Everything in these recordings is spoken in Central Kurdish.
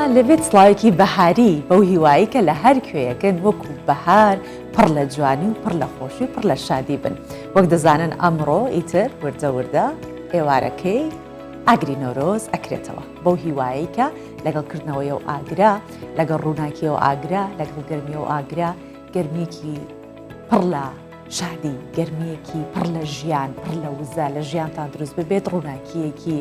لەبێت سڵاوێکی بەهاری بەو هیوایی کە لە هەر کوێیەکەن وەکو بەهار پڕ لە جوانی و پڕ لە خۆشی و پڕ لە شادی بن. وەک دەزانن ئەمڕۆ ئیتر وردە ئێوارەکەی ئاگری نۆرۆز ئەکرێتەوە بەو هیوایی کە لەگەڵکردنەوەی و ئاگرا لەگەڵ ڕووناکی و ئاگرا لەگەڵ گەرمی و ئاگرا گەرمیەکی پڕ لە شادی گەرمیەکی پڕ لە ژیان پڕ لە وزە لە ژیانتان دروست ببێت ڕووناکیەکی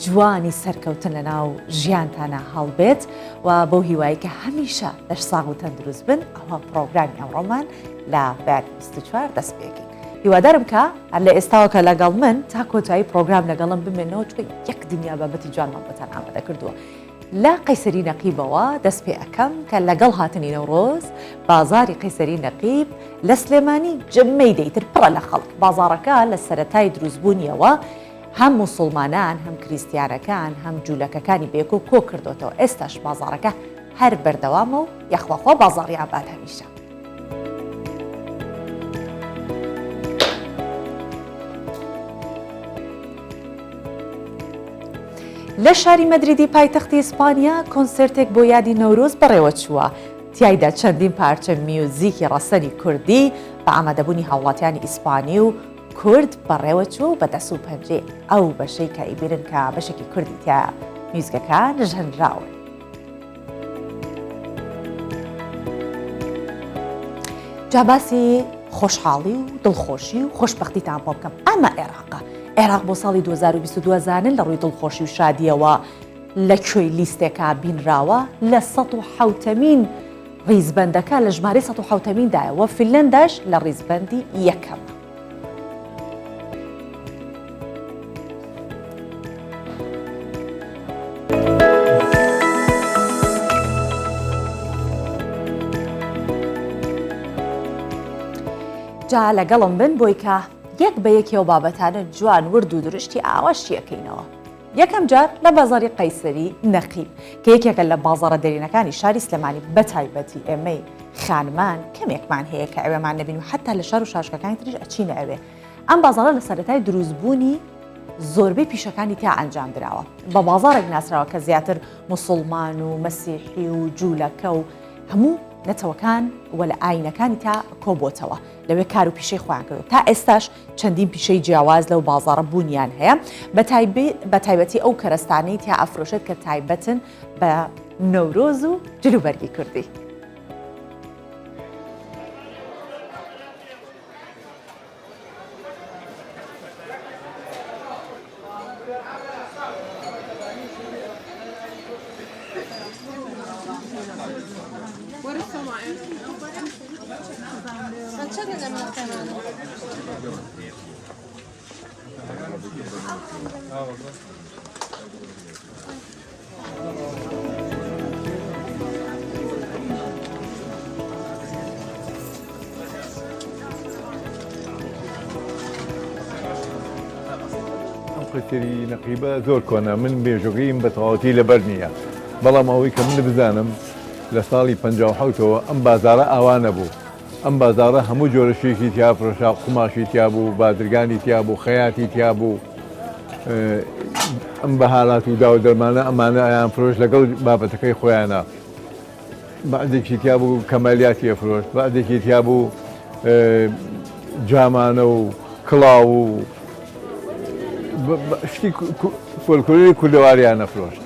جوانی سەرکەوتن لە ناو ژیانتانە هەڵبێت و بەو هیوایی کە هەمیشە لەش ساغ و تەندروست بن ئەوە پرۆگرامی ئەمڕۆمان لە بەیان 24 دەست پێکەین. هیوادارم کە هەر لە ئێستاوەکە لەگەڵ من تا کۆتایی پرۆگرام لەگەڵم بمێنەوە چکە یەک دنیا بابەتی جوانمان بەتان ئامادە کردووە. لە قەیسەری نەقیبەوە دەست پێ ئەەکەم کە لەگەڵ هاتنی نەورۆز بازاری قەیسەری نەقیب لە سلێمانی جمەی دەیتر پڕە لە خەڵک. بازارەکە لە سەرەتای دروستبوونیەوە هەم موسڵمانان هەم کریسیانەکان هەم جوولەکەکانی بێک و کۆ کردوتەوە. ئێستاش بازارەکە هەر بەردەوامە و یەخواخوا بازاڕی ئاباد هەمیشە. لە شاری مەدریدی پایتەختی ئیسپانیا کۆنسرتێک بۆ یادی نەورۆز بەڕێوە چووە. تیایدا چەندین پارچە میوزیکی ڕەسەنی کوردی بە ئامادەبوونی هاوڵاتیانی ئیسپانی و کورد بەڕێوە چوو بە دەست و پەنجێ ئەو بەشەی کە ئیبرن کە بەشێکی کوردی تیا میوزیکەکان ژەنراون. جاباسی خۆشحاڵی و دڵخۆشی و خۆشبەختیتان بۆ بکەم. ئەمە عێراقە. عێراق بۆ ساڵی 2022 زانن لە ڕووی دڵخۆشی و شادیەوە لە کوێی لیستێکا بینراوە لە 107مین ڕیزبەندەکە لە ژمارەی 107مین فینلەندەش لە ڕیزبەندی یەکەم. جا لەگەڵم بن بۆی کە یەک بە یەکێو بابەتانە جوان ورد و درشتی ئاواشیەکەینەوە. یەکەم جار لە بازاری قەیسەری نەقیب کە یەکێکە لە بازاڕە دەرینەکانی شاری سلێمانی بەتایبەتی ئێمەی خانمان کەمێکمان هەیە کە ئەوێمان نەبین و حتا لە شار و شاشکەکانی تریش ئەچینە ئەوێ. ئەم بازاڕە لە سەرەتای دروستبوونی زۆربەی پیشەکانی تا ئەنجام درراوە بە بازارێک ناسراوە کە زیاتر موسڵمان و مەسیحی و جوولەکە و هەموو نەتەوەکان وە لە ئاینەکانی تا کۆبۆتەوە لەوێ کار و پیشەی خۆیان کردو. تا ئێستاش چەندین پیشەی جیاواز لەو بازاڕە بوونیان هەیە بە تایبەتی ئەو کەرەستانەی تا ئەفرۆشێت کە تایبەتن بە نەورۆز و جلوبەرگی کوردی. قەیسەری نەقیبە زۆر کۆنە من بێژۆگەیم بە تەواوەتی لەبەر نییە، بەڵام ئەوەی کە من بزانم لە ساڵی 57ەوە ئەم بازارە ئاوا نەبوو. ئەم بازارە هەموو جۆرەشێکی تیا فرۆشا، قوماشی تیا بوو، بادرگانی تیا بوو، خەیاتی تیا بوو. ئەم بەهالات و داو دەرمانە ئەمانە ئەیان فرۆش لەگەڵ بابەتەکەی خۆیانە. بەعدێکی تیا بوو کەمالیاتی ئەفرۆش، بەعدێکی تیا بوو جامانە و کڵاو و شتی فۆلکلۆری کوردەواریان نەفرۆشت.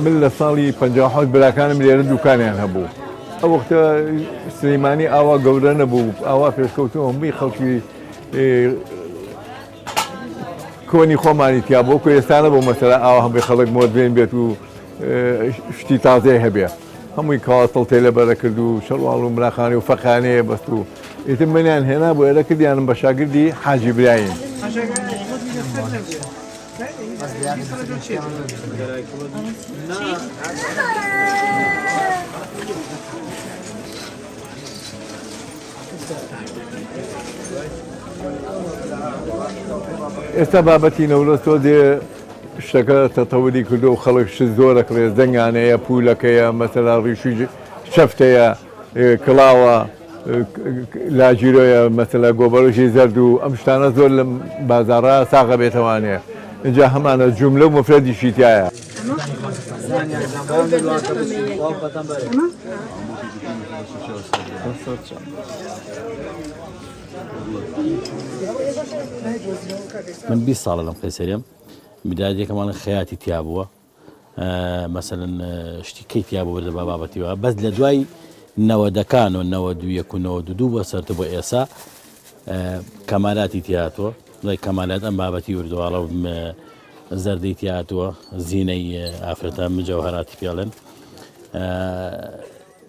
من لە ساڵی 57 براکانم لێرە دوکانیان هەبوو. ئەو وەختە سلەیمانی ئاوا گەورە نەبوو، ئاوا پێشکەوتووە هەمووی خەڵکی کۆنی خۆمانی تیا بۆ کە ئێستانە بۆ مەسەلا ئاوا هەمووی خەڵک مۆدبێن بێت و شتی تازەی هەبێ. هەمووی کاڵتەڵ تێ لەبەرە کرد و شەڕواڵ و مراخانی و فەقانەیە بەست و ئیتر منیان هێنا بۆ ئێرە کردیانم بە شاگردی حاجی برایم. ئێستا بابەتی نەورۆز تۆ دێ شتەکە تەتەوری کردو و خەڵکش زۆرە ڕێزدەنگانەیە پولەکەیە مەسەلا ڕیشی شەفتەیە کڵاوە لاگیرۆیە مەسەلا گۆبەرۆژی زەرد و ئەم شتانە زۆر لە بازاڕە ساغە بێتەوانەیە اینجا هەمانە جوملە و مفرەدیشی تایە. من 20 ساڵە لەم قەیسەریم بدایەکەمان خەیاتی تیا بووە مەسەلەن شتی کەی تیا بوو بەردە بابەتیەوە بەس لە دوای نەوەدەکان و 91 و 92 بە سەرتە بۆ ئێسا کەمالاتی تیاتوە دوای کەمالات ئەم بابەتی وردوواڵە و زەردەی تیاتوە زینەی ئافرەتە مجەوهەراتی پێڵێن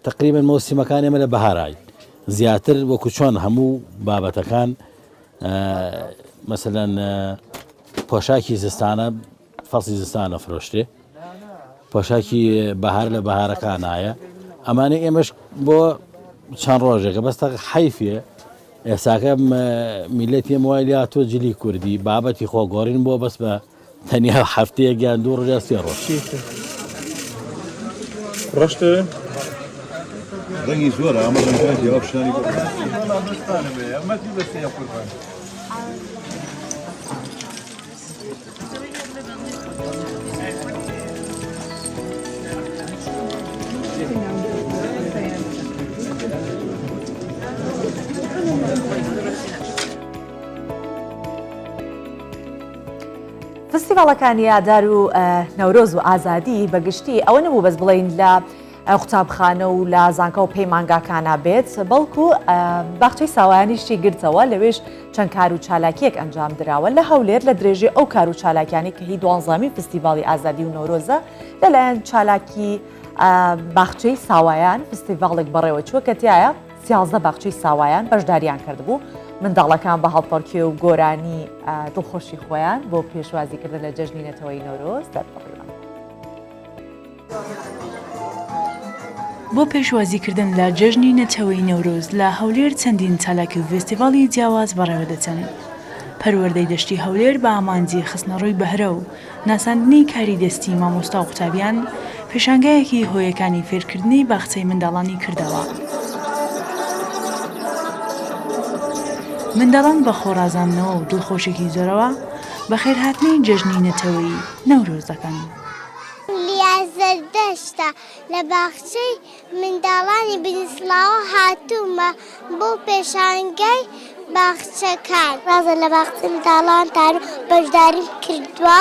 تقریبا مۆسیمەکان ئێمە لە بەهارای زیاتر وەکو چۆن هەموو بابەتەکان مەسەلەن پۆشاکی زستانە فەڵسی زستانە فرۆشتێ پۆشاکی بەهار لە بەهارەکانایە ئەمانە ئێمەش بۆ چەند ڕۆژێکە بەستە حیفێ ئێساکە میلەتی ئەموای تۆ جلی کوردی بابەتی خۆگۆڕین بۆ بەس بە تەنیا هەفتەیەک یان دوو ڕۆژ سێ ڕۆژ ڕۆشتە ڕەنگی زۆرە ئەمە ڕەنگاتی ئەو شتانی فستیڤاڵەکانی یادار و نەورۆز و ئازادی بەگشتی ئەوە نەبوو بەس بڵین لە قوتابخانە و لە زانکە و پەیمانگاکانە بێت بەڵکو باخچەی ساوایانیشتی گرتەوە لەوێش چەند کار و چالاکیەک ئەنجام درراوە لە هەولێر لە درێژێ ئەو کار و چالاکیانی کە هی 12مین فستیڤاڵی ئازادی و نەورۆزە لەلایەن چالاکی باخچەی ساوایان فستیڤاڵێک بەڕێوە چووە کە تایە 13 باخچەی ساوایان بەشداریان کردبوو منداڵەکان بە هەڵپەڕکێ و گۆرانی دڵخۆشی خۆیان بۆ پێشوازیکردن لە جەژنی نەتەوەی نەورۆز دەربڕیان. بۆ پێشوازیکردن لە جەژنی نەتەوەی نەورۆز لە هەولێر چەندین چالاکی و فستیڤاڵی جیاواز بەڕێوە دەچن. پەروەردەی دەشتی هەولێر بە ئامانجی خستنەڕووی بەهرە و ناساندنی کاری دەستی مامۆستا و قوتابیان پێشانگایەکی هۆیەکانی فێرکردنی باخچەی منداڵانی کردەوە. منداڵان بە خۆڕازانەوە و دڵخۆشێکی زۆرەوە بە خێرهاتنی جەژنی نەتەوەی نەورۆز دەکەن. زەردەشتە لە باخچەی منداڵانی بنیسلاوە هاتوومە بۆ پێشانگای باخچەکان ڕازە لە باخچەی منداڵانتان و بەشداریم کردووە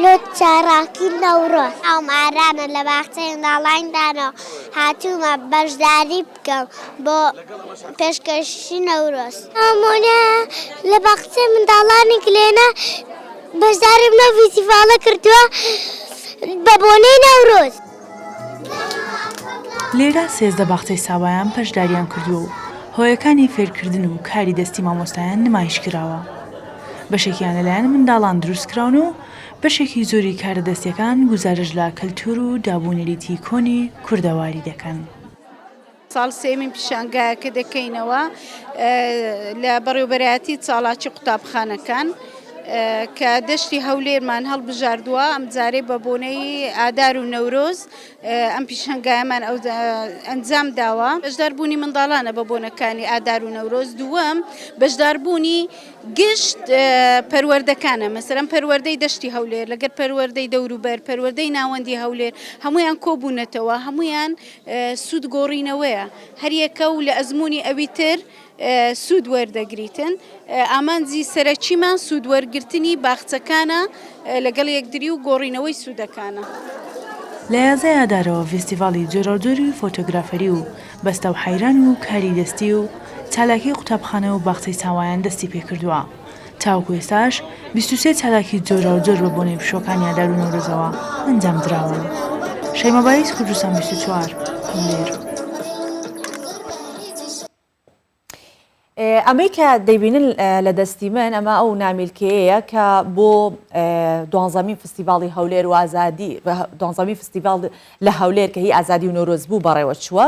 لە چاراکی نەورۆز ئەوم ئارانە لە باخچەی منداڵانتانەوە هاتوومە بەشداری بکەم بۆ پێشکەشی نەورۆز ئەمونە لە باخچەی منداڵانی کلێنە بەشدارم لە فستیڤاڵە کردووە بە بۆنەی نەورۆز. لێرە 13 باخچەی ساوایان پەشداریان کردووە و هۆیەکانی فێرکردن و کاری دەستی مامۆستایان نمایش کراوە. بەشێکیان لەلایەن منداڵان دروستکراون و بەشێکی زۆری کارەدەستیەکان گوزارش لە کەلتور و دابوونەریتی کۆنی کوردەواری دەکەن. ساڵ سێمین پیشانگایەکە دەکەینەوە لە بەڕێوەبەرایەتی چالاکی قوتابخانەکان کە دەشتی هەولێرمان هەڵبژاردووە ئەم جارێ بە بۆنەی ئادار و نەورۆز ئەم پیشەنگایەمان ئەنجام داوە. بەشداربوونی منداڵانە بە بۆنەکانی ئادار و نەورۆز. دووەم بەشداربوونی گشت پەروەردەکانە مەسەرەن پەروەردەی دەشتی هەولێر لەگەر پەروەردەی دەوروبەر پەروەردەی ناوەندی هەولێر هەمویان کۆبوونەتەوە هەمویان سوود گۆڕینەوەیە هەریەکە و لە ئەزمموی ئەوی تر سوود وەردەگریتن ئامانجی سەرەکیمان سوود وەرگرتنی باخچەکانە لەگەڵ یەکدری و گۆڕینەوەی سوودەکانە. لە یازای ئادارەوە فستیڤاڵی جۆرەوجۆری فۆتۆگرافەری و بەستە و حەیران و کاری دەستی و چالاکی قوتابخانە و باخچەی ساوایان دەستی پێکردووە. تاوەکو ئێستاش 23 چالاکی جۆرەوجۆر بە بۆنەی پشۆکانی ئادار و نەورۆزەوە ئەنجام دراون. شەیمە باریس کوردستان 24 هەولێر. ئەمەی کە دەیبینن لە دەستی من ئەمە ئەو نامیلکەیەیە کە بۆ 12مین فستیڤاڵی هەولێر و ئازادی 12مین فستیڤاڵ لە هەولێر کە هی ئازادی و نۆرۆز بوو بەڕێوە چووە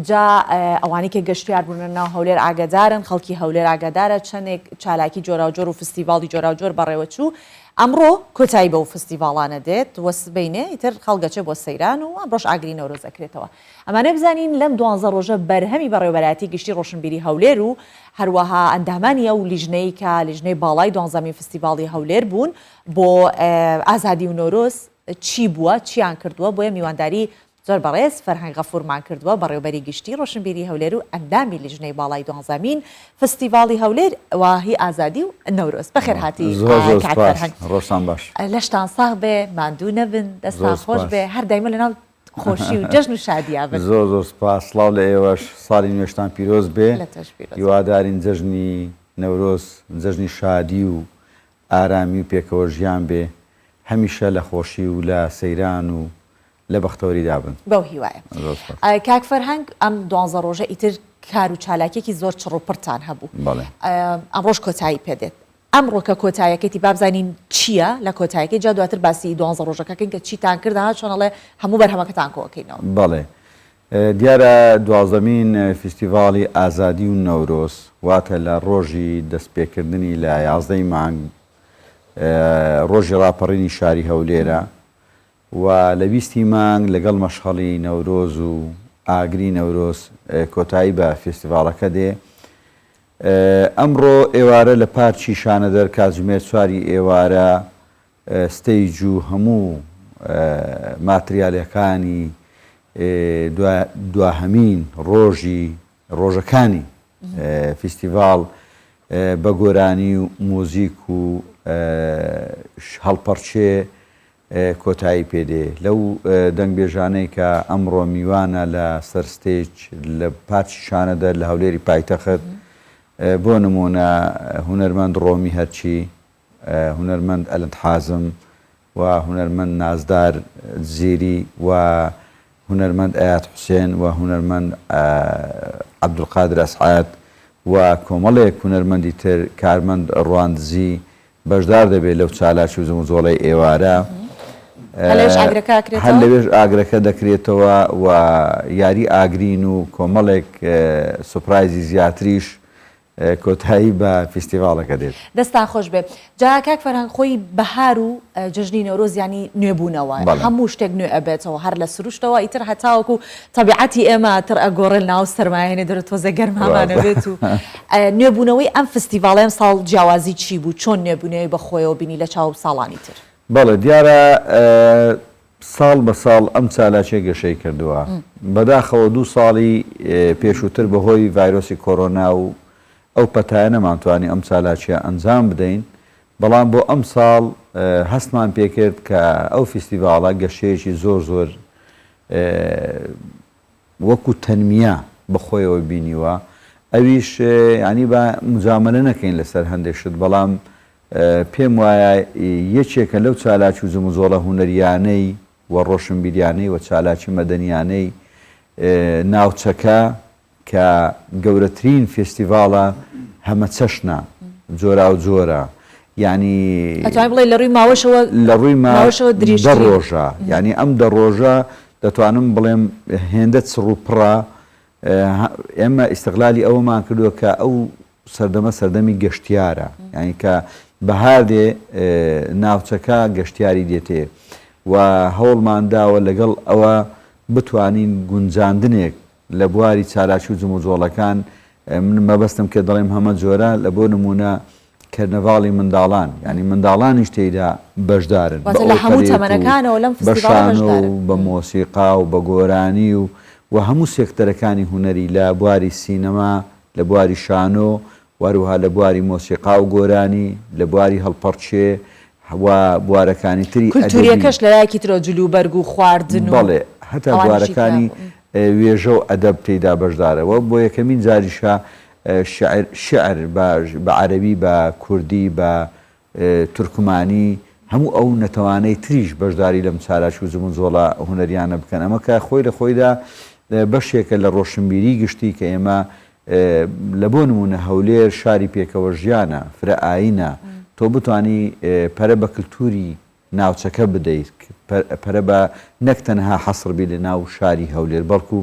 جا ئەوانی کە گەشتیار بوونە ناو هەولێر ئاگادارن خەڵکی هەولێر ئاگادارە چەندێک چالاکی جۆراوجۆر و فستیڤاڵی جۆراوجۆر بەڕێوەچوو ئەمڕۆ کۆتایی بە و فستیڤاڵانە دێت وەسبینێ ئیتر خەڵگەچێ بۆ سەیران و ئەمڕۆژ ئاگری نەورۆزەکرێتەوە ئەمانە بزانین لەم 12 ڕۆژە بەرهەمی بەڕێوەبەراتی گشتی ڕۆشنبیری هەولێر و هەروەها ئەندامانی ئەو لیژنەی کە لیژنەی باڵای 12مین فستیڤاڵی هەولێر بوون بۆ ئازادی و نۆرۆز چی بووە چیان کردووە بۆیە میوانداری زۆر بەڕێز فەرهەنگ غەفوورمان کردووە بەڕێوەبەری گشتی ڕۆشنبیری هەولێر و ئەندامی لیژنەی باڵای 12مین فستیڤاڵی هەولێر واهی ئازادی و نەورۆز بەخێر هاتی ڕۆژتان باش لەشتان ساغ بێ ماندوو نەبن دەستان خۆش بێ هەر دایمە لەناو خۆشی و جەژن و شادیا بن زۆر سپاس سڵاو لە ئێوەش ساڵی نوێشتان پیرۆز بێ هیوادارین جەژنی نەورۆز جەژنی شادی و ئارامی و پێکەوە ژیان بێ هەمیشە لە خۆشی و لە سەیران و لە بەختەوەری دابن بەو هیوایە کاک فەرهەنگ ئەم 12 ڕۆژە ئیتر کار و چالاکێکی زۆر چڕوپڕتان هەبوو ئەمڕۆژ کۆتایی پێدێت ئەمڕۆ کە کۆتایەکەتی بابزانین چییە لە کۆتایەکەی جا دواتر باسی 12 ڕۆژەکەکەین کە چیتان کردها چۆنەڵێ هەموو بەرهەمەکەتان کۆکەینەوە بەڵێ دیارە 12مین فستیڤاڵی ئازادی و نەورۆز واتە لە ڕۆژی دەستپێکردنی لە 11 مانگ ڕۆژی ڕاپەڕینی شاری هەولێرە و لە 20 مانگ لەگەڵ مەشخەڵی نەورۆز و ئاگری نەورۆز کۆتایی بە فستیڤاڵەکە دێ ئەمڕۆ ئێوارە لە پارکی شانەدەر کاتژمێر 4 ئێوارە ستەیج و هەموو ماتریالەکانی دواهەمین ڕۆژەکانی فستیڤاڵ بە گۆرانی و مۆزیک و هەڵپەرچێ کۆتایی پێدێ لەو دەنگبێژانەی کە ئەمڕۆ میوانە لە سەر ستێج لە پارکی شانەدەر لە هەولێری پایتەخت بۆ نمونە هونەرمەند ڕۆمی هەرچی هونەرمەند ئەلند حازم و هونەرمەند نازدار زیری و هونەرمەند ئەیات حوسێن و هونەرمەند عەبدولقادر ئەسعاد و کۆمەڵێک هونەرمەندی تر کارمەند ڕواندزی بەشدار دەبێت لەو چالاکی و زمزۆڵەی ئێوارە هەر لەوێژ ئاگرەکە دەکرێتەوە و یاری ئاگرین و کۆمەڵێک سوپرایزی زیاتریش کۆتایی بە فستیڤاڵەکە دێت دەستان خۆش بێت جا کاک فەرهەنگ خۆی بەهار و جژنی نەورۆز ینی نوێبوونەوە هەموو شتێک نوێ ئەبێتەوە هەر لە سروشتەوە ئیتر هەتاوەکو تەبیعەتی ئێمە تر ئەگۆڕێ ناو سەرمایهێنێ دەرە تۆزە گەرمامانە بێت و نوێبوونەوەی ئەم فستیڤاڵەم ساڵ جیاوازی چی بوو چۆن نوێبوونەوەی بەخۆیەوە بینی لە چاو ساڵانی تر بەڵێ دیارە ساڵ بە ساڵ ئەم چالاچێ گەشەی کردووە بەداخەوە 2 ساڵی پێشووتر بەهۆی ڤایرۆسی کۆرۆنا و ئەو پەتایە نەمانتوانی ئەم چالاچیە ئەنجام بدەین بەڵام بۆ ئەم ساڵ هەستمان پێکرد کە ئەو فستیڤاڵە گەشەیەکی زۆر وەکو تەنمیە بەخۆیەوە بینیوە ئەویش ینی بە مجاملە نەکەین لەسەر هەندێک شت بەڵام پێم وایە یەکێکە لەو چالاکی و زمزۆڵە هونەریانەی و ڕۆشنبیریانەی و چالاکی مەدەنیانەی ناوچەکە کە گەورەترین فستیڤاڵە هەمە چەشنە جۆرا و جۆرە یعنی بڵێ لە ڕووی ماوەشەوە لە ڕووی ماوەشەوە دە ڕۆژە یعنی ئەم 10 ڕۆژە دەتوانم بڵێم هێندە چڕ و پڕە ئێمە ئیستیغلالی ئەوەمان کردووە کە ئەو سەردەمی گەشتیارە یعنی کە بەهار دێ ناوچەکە گەشتیاری دێتێ و هەوڵمان داوە لەگەڵ ئەوە بتوانین گونجاندنێک لە بواری چالاکی و جموجۆڵەکان من مەبەستم کە دەڵێم هەمە جۆرە لە بۆ نمونە کەرنەڤاڵی منداڵان ینی منداڵانیش تێیدا بەشدارن بەشان و بە مۆسیقا و بە گۆرانی و هەموو سێکتەرەکانی هونەری لە بواری سینەما لە بواری شانۆ وەروها لە بواری مۆسیقا و گۆرانی لە بواری هەڵپەرچێ و بوارەکانی تری کولتوریەکەش لەلایەکی ترە جلوبەرگ و خواردن بەڵێ هەتا بوارەکانی وێژە و ئەدەب تێیدا بەشدارەوە بۆ یەکەمین جاریشە شعر بە عەرەبی بە کوردی بە تورکمانی هەموو ئەو نەتەوانەی تریش بەشداری لەم چالاکی و زمزۆڵە هونەریانە بکەن ئەمە کە خۆی لە خۆیدا بەشێکە لە ڕۆشنبیری گشتی کە ئێمە لە بۆ نمونە هەولێر شاری پێکەوە ژیانە فرە ئاینە تۆ بتانی پەرە بە کللتوری ناوچەکە بدەیت پەرە بە نەک تەنها حەسر بێ لە ناو شاری هەولێر بەڵکو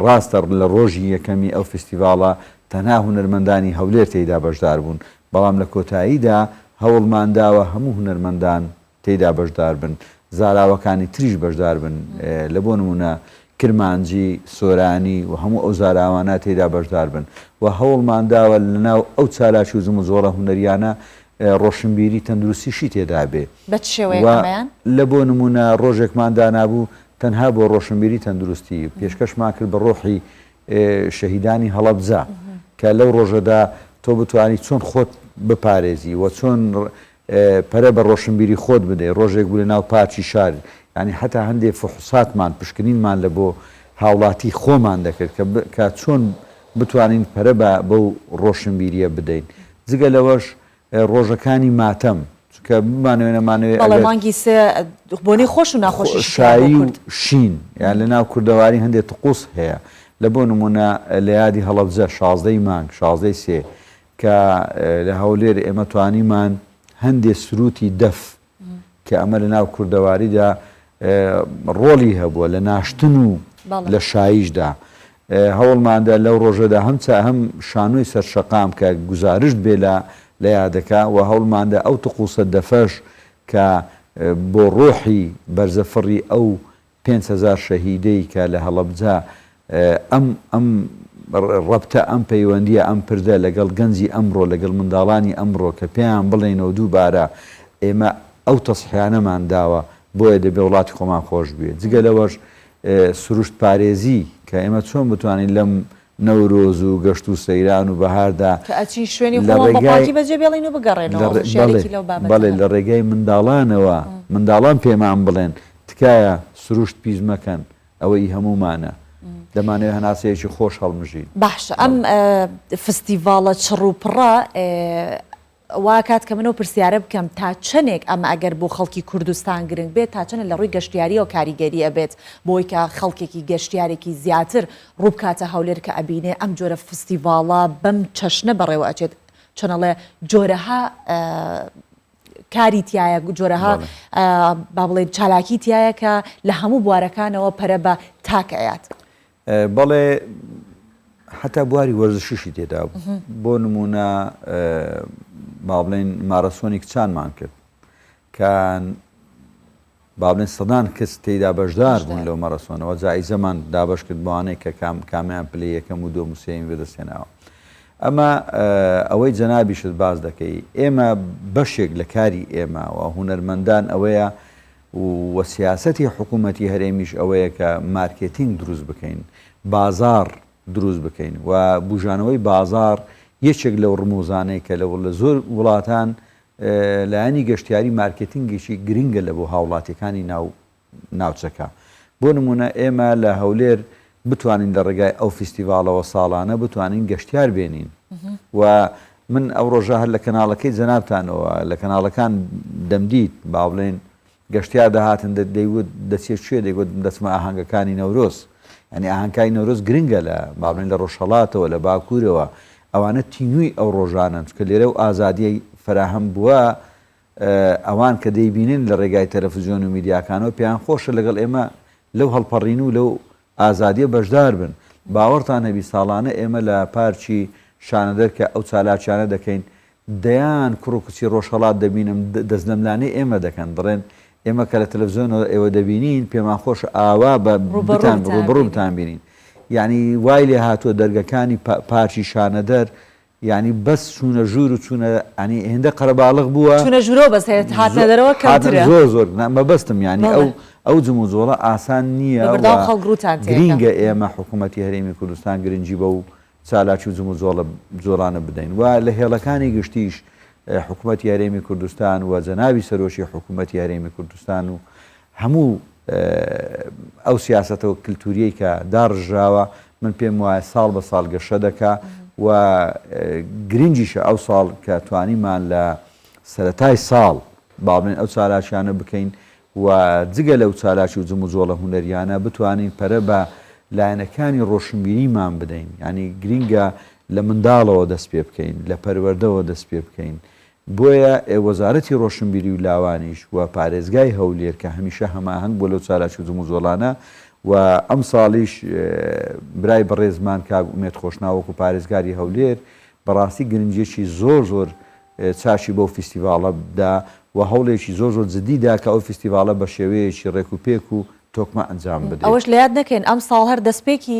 ڕاستە لە ڕۆژی یەکەمی ئەو فستیڤاڵە تەنها هونەرمەندانی هەولێر تێیدا بەشدار بوون بەڵام لە کۆتاییدا هەوڵمانداوە هەموو هونەرمەندان تێیدا بەشدار بن زاراوەکانی تریش بەشدار بن لە بۆ نمونە کرمانجی سۆرانی و هەموو ئەو زاراوانە تێدا بەشدار بن و هەوڵمانداوە لەناو ئەو چالاکی و زم و زۆرە هونەریانە ڕۆشنبیری تەندروستیشی تێدا بێ بە شێوەیەکەمەیان لە بۆ نمونە ڕۆژێکماندا نابوو تەنها بۆ ڕۆشنبیری تەندروستی پێشکەشمان کرد بە ڕۆحی شەهیدانی هەڵەبجە کە لەو ڕۆژەدا تۆ بتوانی چۆن خۆت بپارێزی و چۆن پەرە بە ڕۆشنبیری خۆت بدەی ڕۆژێک بوو لە ناو پاچی شار ینی حتا هەندێک فحوساتمان پشکنینمان لە بۆ هاوڵاتی خۆمان دەکرد کە چۆن بتوانین پەرە بەو ڕۆشنبیریە بدەین جگە لەوەش ڕۆژەکانی ماتەم کە بمانوێنەمانوێت مانگی بۆنی خۆش و ناخۆشی شایی و شین یان لە ناو کوردەواری هەندێک تقوس هەیە لە بۆ نمونە لە یادی هەڵەبجە 16 مانگ 16 سێ کە لە هەولێر ئێمە توانیمان هەندێک سروتی دەف کە ئەمە لە ناو کوردەواریدا ڕۆلی هەبووە لە ناشتن و لە شاییشدا هەوڵماندا لەو ڕۆژەدا هەم شانۆی سەرشەقام کە گزارشت بێ لە یادەکە و هەوڵماندا ئەو تقوسە دەفەش کە بۆ ڕۆحی بەرزەفڕی ئەو 5,000 شەهیدەی کە لە هەڵەبجە ئەم ڕەبتە ئەم پەیوەندیە ئەم پردە لەگەڵ گەنجی ئەمڕۆ لەگەڵ منداڵانی ئەمڕۆ کە پێیان بڵێنەوە دووبارە ئێمە ئەو تەسحیانەمان داوە بۆیە دەبێ وڵاتی خۆمان خۆش بێت جگە لەوەش سروشت پارێزی کە ئێمە چۆن بتوانین لەم نەورۆز و گەشت و سەیران و بەهاردا بەڵێ لە ڕێگای منداڵانەوە منداڵان پێمان بڵێن تکایە سروشت پیس مەکەن ئەوەی هەمومانە دەمانێت هەناسەیەکی خۆش هەڵمژین باش ئەم فستیڤاڵە چڕوپڕە وا کات کە منەوە پرسیارە بکەم تا چەندێک ئەمە ئەگەر بۆ خەڵکی کوردستان گرنگ بێت تا چەنە لە ڕووی گەشتیاری و کاریگەری ئەبێت بۆی کە خەڵکێکی گەشتیارێکی زیاتر ڕووبکاتە هەولێر کە ئەبینێ ئەم جۆرە فستیڤاڵە بەم چەشنە بەڕێوە ئەچێت چۆنەڵێ جۆرەها کاری تایە جۆرەها با بڵێن چالاکی تایە کە لە هەموو بوارەکانەوە پەرە بە تاکەیات بەڵێ حتا بواری وەرزشیشی تێدا بۆ نمونە با بڵێن مارەسۆنی کچانمان کرد کە با بڵێن سەدان کەس تێیدا بەشدار بوون لەو مارەسۆنەوە جایزەمان دابش کرد بۆوانەی کە کامیان پلەی یەکەم و دۆم و سێم بەدەستێناوە ئەمە ئەوەی جەنابیشت باز دەکەی ئێمە بەشێک لە کاری ئێمە و هونەرمەندان ئەوەیە و سیاسەتی حکوومەتی هەرێمیش ئەوەیە کە مارکێتینگ دروست بکەین بازار دروست بکەین و بژانەوەی بازار یەکێک لەو ڕموزانەی کە لە زۆر وڵاتان لایەنی گەشتیاری مارکێتینگێکی گرنگە لە بۆ هاوڵاتیەکانی ناوچەکە بۆ نمونە ئێمە لە هەولێر بتوانین لە ڕێگای ئەو فستیڤالەوە ساڵانە بتوانین گەشتیار بێنین و من ئەو ڕۆژە هەر لە کەناڵەکەی جەنابتانەوە لە کەناڵەکان دەمدیت با بڵێن گەشتیار دەهاتن دەیوت دەچێت شوێ دەیگوت دەچمە ئاهەنگەکانی نەورۆز ینی ئاهەنگای نەورۆز گرنگە لە با بڵێن لە ڕۆژهەڵاتەوە لە باکوورەوە ئەوانە تینووی ئەو ڕۆژانن کە لێرە و ئازادیەی فراهەم بووە ئەوان کە دەیبینن لە ڕێگای تەلەڤیزیۆن و میدیاکانەوە پێیان خۆشە لەگەڵ ئێمە لەو هەڵپەڕین و لەو ئازادیە بەشدار بن باوەڕتان هەبی ساڵانە ئێمە لە پارکی شانەدەر کە ئەو چالاکیانە دەکەین دەیان کوڕ و کچی ڕۆژهەڵات دەبینم دەست لەملانەی ئێمە دەکەن بڕێن ئێمە کە لە تەلەڤیزیۆنەوە ئێوە دەبینین پێمان خۆش ئاوا بە ڕوبڕووتان بینین یعنی وای لێ هاتووە دەرگەکانی پارکی شانەدەر ینی بەس چوونە ژوور و چوونە ئەنی هێندە قەرەباڵغ بووە چوونە ژوورەوە بەس هاتنە دەرەوە کەوترە زۆر مەبەستم ینی ئەو جم و جۆڵە ئاسان نییە گرینگە ئێمە حکوومەتی هەرێمی کوردستان گرنگی بە و چالاکی و جم و جۆڵانە بدەین و لە هێڵەکانی گشتیش حکوومەتی هەرێمی کوردستان و جەنابی سەرۆشی حکوومەتی هەرێمی کوردستان و هەموو ئەو سیاسەتەوە کللتوریەی کە داڕژاوە من پێم وایە ساڵ بە ساڵ گەشە دەکا و گرنگیشە ئەو ساڵ کە توانیمان لە سەرەتای ساڵ باڵێن ئەو چالاکیانە بکەین و جگە لەو چالاکی و جم و جۆڵە هونەریانە بتوانین پەرە بە لایەنەکانی ڕۆشنبیریمان بدەین ینی گرینگە لە منداڵەوە دەست پێ بکەین لە پەروەردەوە دەست پێ بکەین بۆیە وەزارەتی ڕۆشنبیری و لاوانیش و پارێزگای هەولێر کە هەمیشە هەماهەنگ بۆ لەو چالاکی زوم و زۆڵانە و ئەم ساڵیش برای بەڕێزمان کاک ئومێد خۆشناوەکو پارێزگاری هەولێر بەڕاستی گرنجێکی زۆر چاشی بەو فیستیڤاڵە بدا و هەوڵێکی زۆر جدیدا کە ئەو فیستیڤاڵە بە شێوەیەکی ڕێک و پێک و تۆکمە ئەنجام بدەیت. ئەوەش لە یاد نەکەین ئەم ساڵ هەر دەستپێکی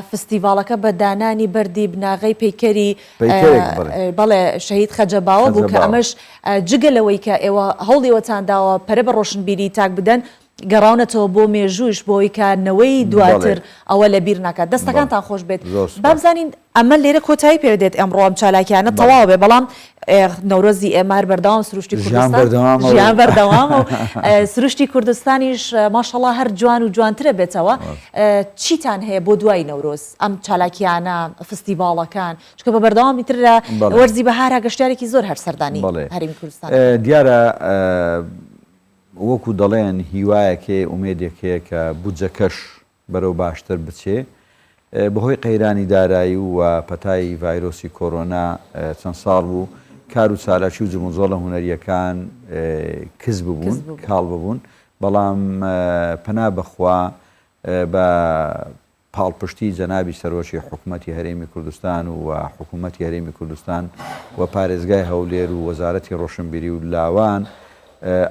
فستیڤاڵەکە بە دانانی بەردی بناغی پەیکەری بەڵێ شەهید خەجەباوە بوو کە ئەمەش جگەلەوەی کە ئێوە هەوڵیوەتانداوە پەرە بە ڕۆشنبیری تاک بدەن گەڕاونەتەوە بۆ مێژووش بۆی کارنەوەی دواتر ئەوە لە بیر ناکات. دەستەکانتان خۆش بێت. بابزانین ئەمە لێرە کۆتایی پێدێت ئەمڕۆ ئەم چالاکیانە تەواو بێ بەڵام نەورۆزی ئێمار بەردەوام سروشتی کوردستان ژیان بەردەوام و سروشتی کوردستانیش ماشەڵڵا هەر جوان و جوانترە بێتەوە. چیتان هەیە بۆ دوای نەورۆز ئەم چالاکیانە فستیڤاڵەکان چکە بە بەردەوامی تر لە وەرزی بەهارا گەشتارێکی زۆر هەر سەردانی هەرێمی کوردستان دیارە وەکو دەڵێن هیوایەکێ ئومێدێکەیە کە بودجەکەش بەرەو باشتر بچێ بەهۆی قەیرانی دارایی و پەتای ڤایرۆسی کۆرۆنا چەند ساڵ بوو کار و چالاکی و جموزۆڵە هونەریەکان کز ببوون کاڵ ببوون بەڵام پەنا بەخوا بە پاڵپشتی جەنابی سەرۆشی حکوومەتی هەرێمی کوردستان و حکوومەتی هەرێمی کوردستان و پارێزگای هەولێر و وەزارەتی ڕۆشنبیری و لاوان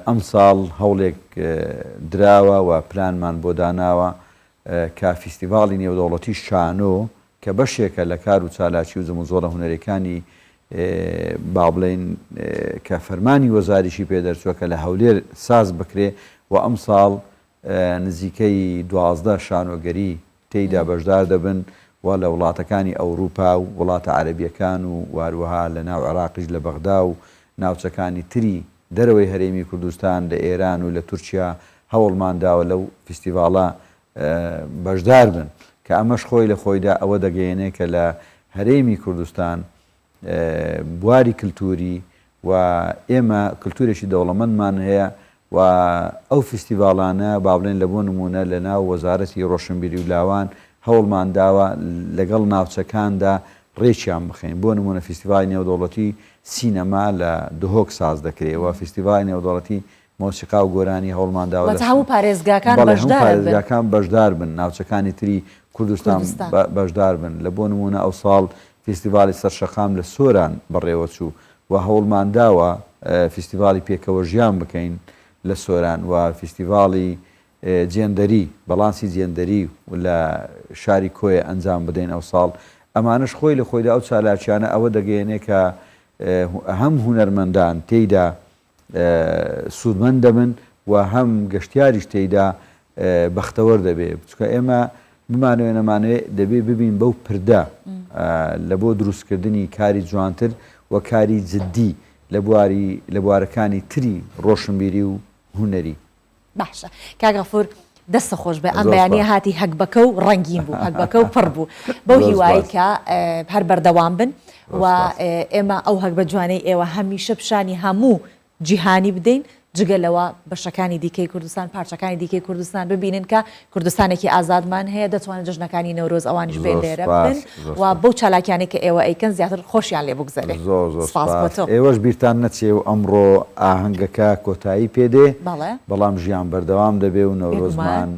ئەم ساڵ هەوڵێک دراوە و پلانمان بۆ داناوە کە فیستیڤاڵی نێودەوڵەتی شانۆ کە بەشێکە لە کار و چالاکی و جموزۆڵە هونەرەکانی با بڵێن کە فەرمانی وەزاریشی پێدەرچووە کە لە هەولێر ساز بکرێ و ئەم ساڵ نزیکەی 12 شانۆگەری تێیدا بەشدار دەبن و لە وڵاتەکانی ئەوروپا و وڵاتە عەرەبیەکان و واروەها لە ناو عێراقیش لە بەغدا و ناوچەکانی تری دەرەوەی هەرێمی کوردستان لە ئێران و لە تورکیا هەوڵمانداوە لەو فیستیڤاڵە بەشدار بن کە ئەمەش خۆی لە خۆیدا ئەوە دەگەیەنێ کە لە هەرێمی کوردستان بواری کللتوری و ئێمە کللتورێکی دەوڵەمەندمان هەیە و ئەو فیستیڤاڵانە با بڵێن لە بۆ نمونە لە ناو وەزارەتی ڕۆشنبیری و لاوان هەوڵمانداوە لەگەڵ ناوچەکاندا ڕێکیان بخەین بۆ نمونە فیستیڤاڵی نێودەوڵەتی سینەما لە دهۆک ساز دەکرێت و فیستیڤاڵی نێودەوڵەتی مۆسیقا و گۆرانی هەوڵمانداوە هەموو پارێزگاکان بەشدار بن ناوچەکانی تری کوردستان بەشدار بن لە بۆ نمونە ئەو ساڵ فیستیڤاڵی سەرشەقام لە سۆران بەڕێوە چوو و هەوڵمانداوە فیستیڤاڵی پێکەوە ژیان بکەین لە سۆران و فیستیڤاڵی جێندەری بەڵانسی جێندەری لە شاری کۆیە ئەنجام بدەین ئەو ساڵ ئەمانش خۆی لە خۆیدا ئەو چالاکیانە ئەوە دەگەیەنێ کە هەم هونەرمەندان تێیدا سوودمەند دەبن و هەم گەشتیاریش تێیدا بەختەوەر دەبێت چکە ئێمە بمانەوێ نەمانەوێت دەبێ ببین بەو پردە لە بۆ دروستکردنی کاری جوانتر و کاری جددی لە بوارەکانی تری ڕۆشنبیری و هونەری. باشە کاگەفور دەستە خۆش بێ ئەم بەیانە هاتی هەکبەکە و ڕەنگین بوو هەکبەکە و پڕ بوو بەو هیوایی کە هەر بەردەوام بن و ئێمە ئەو هەک بە جوانەی ئێوە هەمیشە پیشانی هەموو جیهانی بدەین جگەلەوە بەشەکانی دیکەی کوردستان پارچەکانی دیکەی کوردستان ببینن کە کوردستانێکی ئازادمان هەیە دەتوانن جژنەکانی نەورۆز ئەوانیش بێن لێرە بن و بەو چالاکیانی کە ئێوە ئەیکەن زیاتر خۆشیان لێ بگزەرێ. ئێوەش بیرتان نەچێ و ئەمڕۆ ئاهەنگەکە کۆتایی پێدێ بەڵام ژیان بەردەوام دەبێ و نەورۆزمان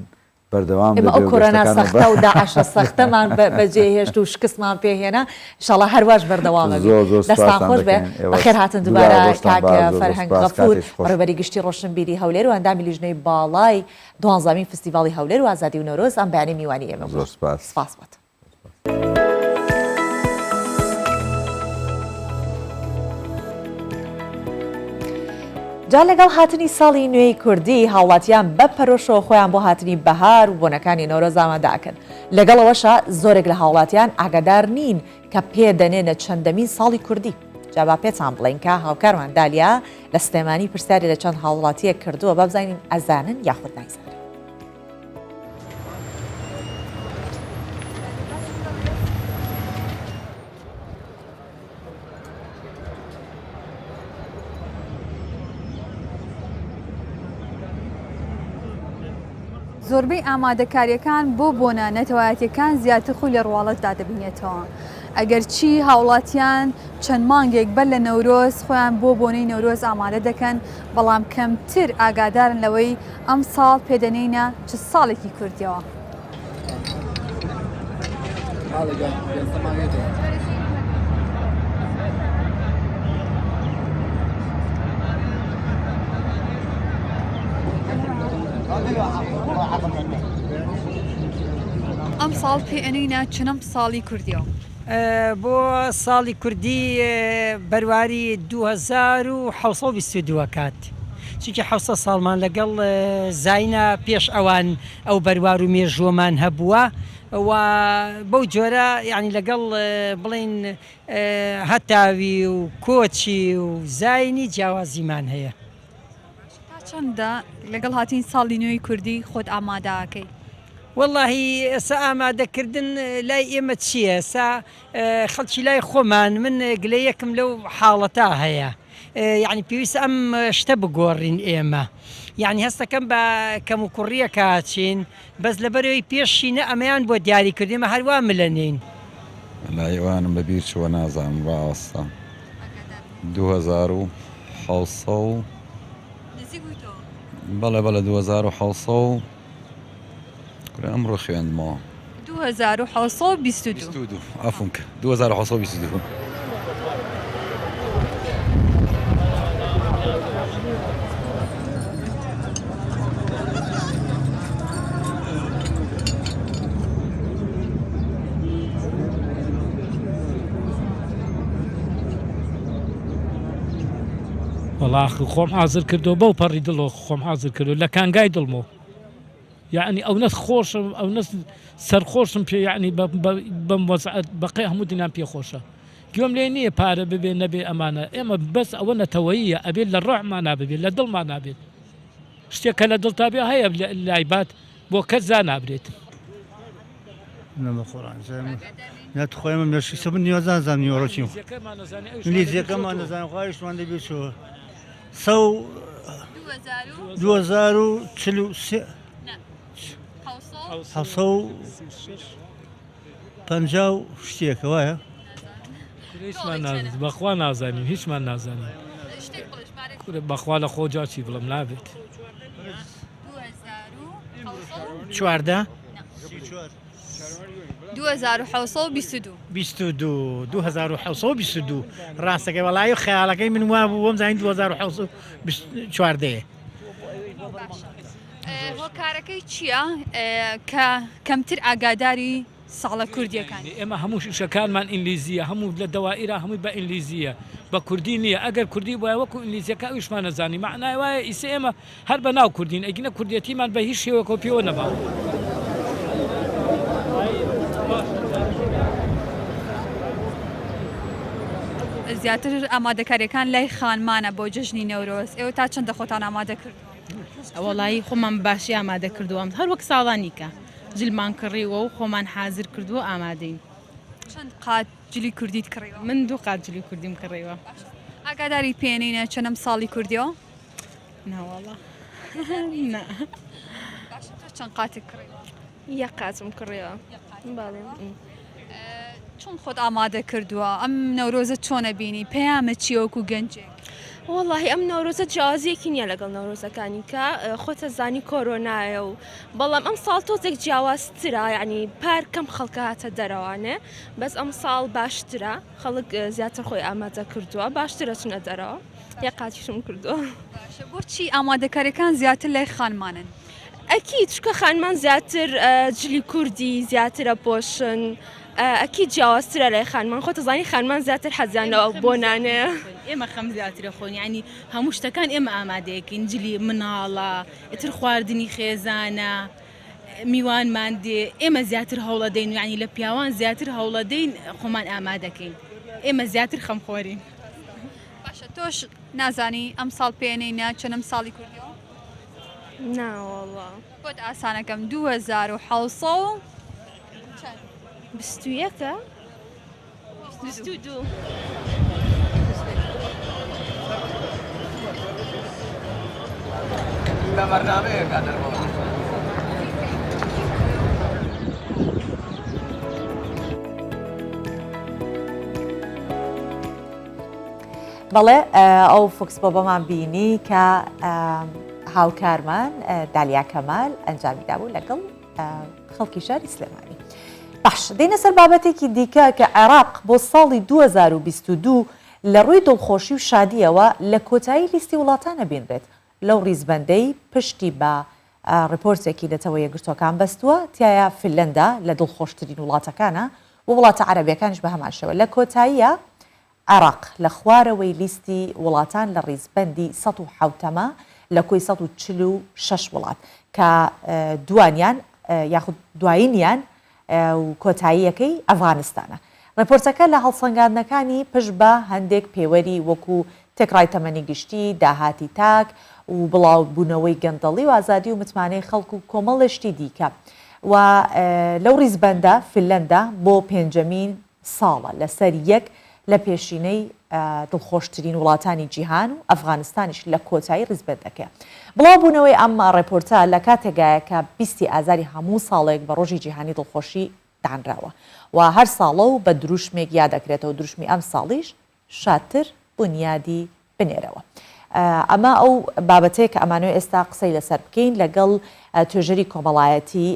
بەردەوام ئەو کۆرۆنا سەختە و داعشە سەختەمان بەجێهێشت و شکستمان پێهێنا ئینشاڵڵا هەروەش بەردەوامە دەستان خۆش بێ بەخێر هاتن دووبارە کاک فەرهەنگ غەفور بەڕێوەبەری گشتی ڕۆشنبیری هەولێر و ئەندامی لیژنەی باڵای 12مین فستیڤاڵی هەولێر و ئازادی و نەورۆز ئەم بەیانەی میوانی ئێمە بوو. سپاس بێت. جا لەگەڵ هاتنی ساڵی نوێی کوردی هاوڵاتیان بە پەرۆشەوە خۆیان بۆ هاتنی بەهار و بۆنەکانی نەورۆز ئامادەکەن. لەگەڵەوەشە زۆرێک لە هاوڵاتیان ئاگادار نین کە پێدەنێنە چەندەمین ساڵی کوردی. جابا پێچان بڵێن کە هاوکارمان دالیا لە سلێمانی پرسیاری لە چەند هاوڵاتیە کردووە با بزانین ئەزانن یاخود نایزانن. زۆربەی ئامادەکاریەکان بۆ بۆنە نەتەوایەتیەکان زیاتر خۆی لە ڕواڵەتدا دەبینێتەوە. ئەگەرچی هاوڵاتیان چەند مانگێک بەر لە نەورۆز خۆیان بۆ بۆنەی نەورۆز ئامادە دەکەن بەڵام کەمتر ئاگادارن لەوەی ئەم ساڵ پێدەنینە چ ساڵێکی کوردیەوە. ئەم ساڵ پێئەنینە چنەم ساڵی کوردیەوە. بۆ ساڵی کوردی بەرواری 2722 کات چونکە 700 ساڵمان لەگەڵ زاینە پێش ئەوان ئەو بەروار و مێژووەمان هەبووە و بەو جۆرە یعنی لەگەڵ بڵین هەتاوی و کۆچی و زاینی جیاوازیمان هەیە. تا چەندە لەگەڵ هاتین ساڵی نوێی کوردی خۆت ئامادەکەی؟ واللهی ئێستا ئامادەکردن لای ئێمە چییە؟ ئێستا خەڵکی لای خۆمان من گلەیەکم لەو حاڵەتا هەیە، یعنی پێویستە ئەم شتە بگۆڕین ئێمە، یعنی هەستەکەم بە کەم و کوڕیە کاچین بەس لەبەرەوەی پێشینە ئەمەیان بۆ دیاری کردێمە هەروە ملەنین. لایوانم بەبیر چوە نازانم ڕاستە 2600 بەڵێ 2600 ئەمڕۆ خوێندمەوە 2622 ئەفونکە 2622. وەڵا خۆم حازر کردو بەو پەڕی دڵۆ خۆم حازر کردو لە کانگای دڵمەوە، یعنی ئەو نەت خۆشم ئەو نەت سەرخۆشم پێ یعنی بەم وەزعەت بەقەی هەموو دینان پێ خۆشە. گوێم لێ نییە پارە ببێ نەبێ ئەمانە، ئێمە بەس ئەوە نەتەوەییە ئەبێت لە ڕۆحمان نابێت لە دڵمان نابێت، شتێکە لە دڵتا بێ هەیە لایبات بۆ کەس زا نابرێت. نەمەخۆڕان نەت خۆیمە مێشیسە من نیوەزان زانانی ئۆڕۆچیم لیزیەکەمان نەزانم خواریشمان دەبێت چۆ 2050 شتێکە وایە بەخوا نازانین هیچمان نازانین بەخوا لە خۆجاچی بڵم نابێت. 2622 ڕاستەکەی وەڵایی و خەیاڵەکەی من وا بوو وەم زانین 2624. هۆکارەکەی چییە کە کەمتر ئاگاداری ساڵە کوردیەکان؟ ئێمە هەموو شەکانمان ئینگلیزیە، هەموو لە دەوائیرە هەمووی بە ئینگلیزیە، بە کوردی نییە. ئەگەر کوردی بۆە وەکو ئینگلیزیەکە ئەویشمان نەزانی معنای وایە ئیسە ئێمە هەر بە ناو کوردین ئەگینە کوردیەتیمان بە هیچ شێوەکە پێوە نەباوە. زیاتر ئامادەکاریەکان لای خانمانە بۆ جژنی نەورۆز، ئێوە تا چەندە خۆتان ئامادە کرد؟ وەڵایی خۆمان باشی ئامادە کردووەم هەر وەک ساڵانیکە جلمان کڕیوە و خۆمان حازر کردووە ئامادەین. چەند قات جلی کوردیت کڕیوە؟ من 2 قات جلی کوردیم کڕیوە. ئاگاداری پێێنینە چەندەم ساڵی کوردیەوە؟ ناوەڵە چەند قاتێک کڕیوە؟ 1 قاتم کڕیوە. چۆن خۆت ئامادە کردووە؟ ئەم نەورۆزە چۆنە بینی؟ پەیامە چیوەکو گەنجێک؟ والله ئەم نەورۆزە جیاوازیەکی نییە لەگەڵ نەورۆزەکانی کە خۆتە زانی کۆرۆنایە و بەڵام ئەم ساڵ تۆزێک جیاوازترە، یعنی پار کەم خەڵکە هاتە دەرەوانێ بەس ئەم ساڵ باشترە، خەڵک زیاتر خۆی ئامادە کردووە، باشترە چونە دەرەوە. یا قاتیشم کردووە. بۆچی ئامادەکاریەکان زیاتر لای خانمانن؟ ئەکید چکە خانمان زیاتر جلی کوردی زیاترە پۆشن، ئەکی جیاوازترە لای خانمان، خۆتە زانی خانمان زیاتر حەزیانەوە بۆ نانەیە. ئێمە خەم زیاترە خۆن، ینی هەموو شتەکان ئێمە ئامادەیەکەین، جلی مناڵە، ئیتر خواردنی خێزانە، میوانمان دێ، ئێمە زیاتر هەوڵە دەین، یعنی لە پیاوان زیاتر هەوڵە دەین خۆمان ئامادەکەین، ئێمە زیاتر خەمخۆرین. باشە تۆش نازانی ئەم ساڵ پێێنینە چەندەم ساڵی کوردیەوە؟ ناوەڵە بۆت ئاسانەکەم 2700 21 22 بەڵێ ئەو فۆکس بۆ بەمان بینی کە هاوکارمان دالیا کەمال ئەنجامیدا بوو لەگەڵ خەڵکی شاری سلێمانی. باش دێنە سەر بابەتێکی دیکە کە عێراق بۆ ساڵی 2022 لە ڕووی دڵخۆشی و شادیەوە لە کۆتایی لیستی وڵاتانە بینرێت. لەو ڕیزبەندەی پشتی بە ڕپۆرتێکی لەتەوە یەکگرتوەکان بەستووە تایە فنلەندا لە دڵخۆشترین وڵاتەکانە و وڵاتە عەرەبیەکانیش بە هەمان شێوە. لە کۆتاییە عێراق لە خوارەوەی لیستی وڵاتان لە ڕیزبەندی 107مە لە کۆی 146 وڵات کە دوانیان یاخود دوایینیان و کۆتاییەکەی ئەفغانستانە. ڕپۆرتەکە لە هەڵسەنگاندنەکانی پشت بە هەندێک پێوەری وەکو تێکڕای تەمەنی گشتی، داهاتی تاک و بڵاوبوونەوەی گەندەڵی و ئازادی و متمانەی خەڵک و کۆمەڵشتی دیکە. و لەو ڕیزبەندە فنلەندا بۆ پێنجەمین ساڵە لەسەر یەک لە پێشینەی دڵخۆشترین وڵاتانی جیهان و ئەفغانستانیش لە کۆتایی ڕیزبەندەکە. بڵاوبوونەوەی ئەم ڕپۆرتە لە کاتێکایە کە 20 ئازاری هەموو ساڵێک بە ڕۆژی جیهانی دڵخۆشی دانراوە و هەر ساڵە و بە دروشمێک یادەکرێتەوە. دروشمی ئەم ساڵیش شاتر بنیادی بنێرەوە. ئەمە ئەو بابەتەیە کە ئەمانوێ ئێستا قسەی لەسەر بکەین لەگەڵ توێژەری کۆمەڵایەتی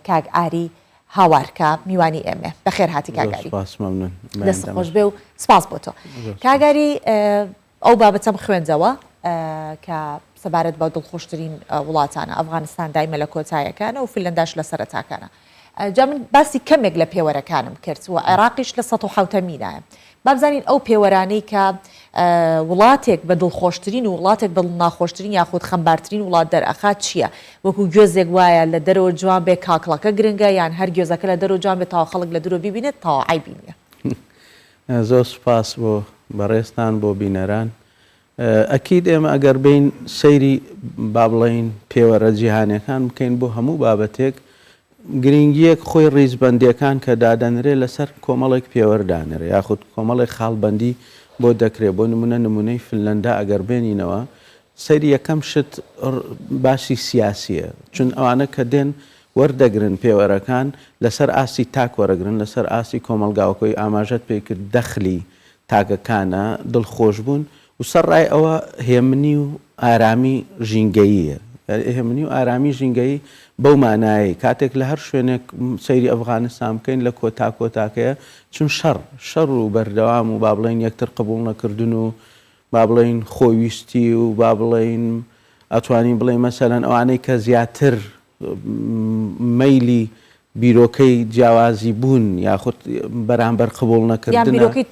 کاک ئاری هاوارکە میوانی ئێمە. بەخێر هاتی کاگاری. دەست خۆش بێ و سپاس بۆ تۆ. کاگاری ئەو بابەتەم خوێندەوە کە سەبارەت بە دڵخۆشترین وڵاتانە. ئەفغانستان دایمە لە کۆتاییەکانە و فنلەنداش لە سەرەتاکانە. جا من باسی کەمێک لە پێوەرەکانم کرد و عێراقیش لە 107مینایە. بابزانین ئەو پێوەرانەی کە وڵاتێک بە دڵخۆشترین و وڵاتێک بە ناخۆشترین یاخود خەمبارترین وڵات دەرئەخات چییە؟ وەکو گوێزێک وایە لە دەرەوە جوان بێ کاکڵەکە گرنگە یان هەر گوێزەکە لە دەرەوە جوان بێت تاوا خەڵک لە درۆ ببینێت تاوا عیبینە. زۆر سوپاس بۆ بەڕێستان بۆ بینەران. ئەکید ئێمە ئەگەر بین سەیری با بڵێین پێوەرە جیهانیەکان بکەین بۆ هەموو بابەتێک گرنگیەک خۆی ڕیزبەندیەکان کە دادەنرێ لەسەر کۆمەڵێک پێوەردانرێ یاخود کۆمەڵێک خاڵبەندی بۆ دەکرێت. بۆ نمونەی فنلەندا ئەگەر بێنینەوە سەری یەکەم شت باسی سیاسیە، چون ئەوانە کە دێن وەردەگرن پێوەرەکان لەسەر ئاسی تاک وەرەگرن، لەسەر ئاسی کۆمەلگاوەکۆی ئاماژەت پێی کرد دەخلی تاکەکانە دڵخۆش بوون و سەرڕای ئەوە هێمنی و ئارامی ژینگەییە. هێمنی و ئارامی ژینگەیی بەو مانایی کاتێک لە هەر شوێنێک سەیری ئەفغانستان بکەین لە کۆتاکۆتاکەیە چون شەڕ و بەردەوام و با بڵێن یەکتر قبول نەکردن و با بڵێن خۆویستی و با بڵێن ئەتوانین بڵێ مەسەلەن ئەوانەی کە زیاتر مەیلی بیرۆکەی جیاوازی بوون یاخود بەرامبەر قبول نەکردن بیرۆکەی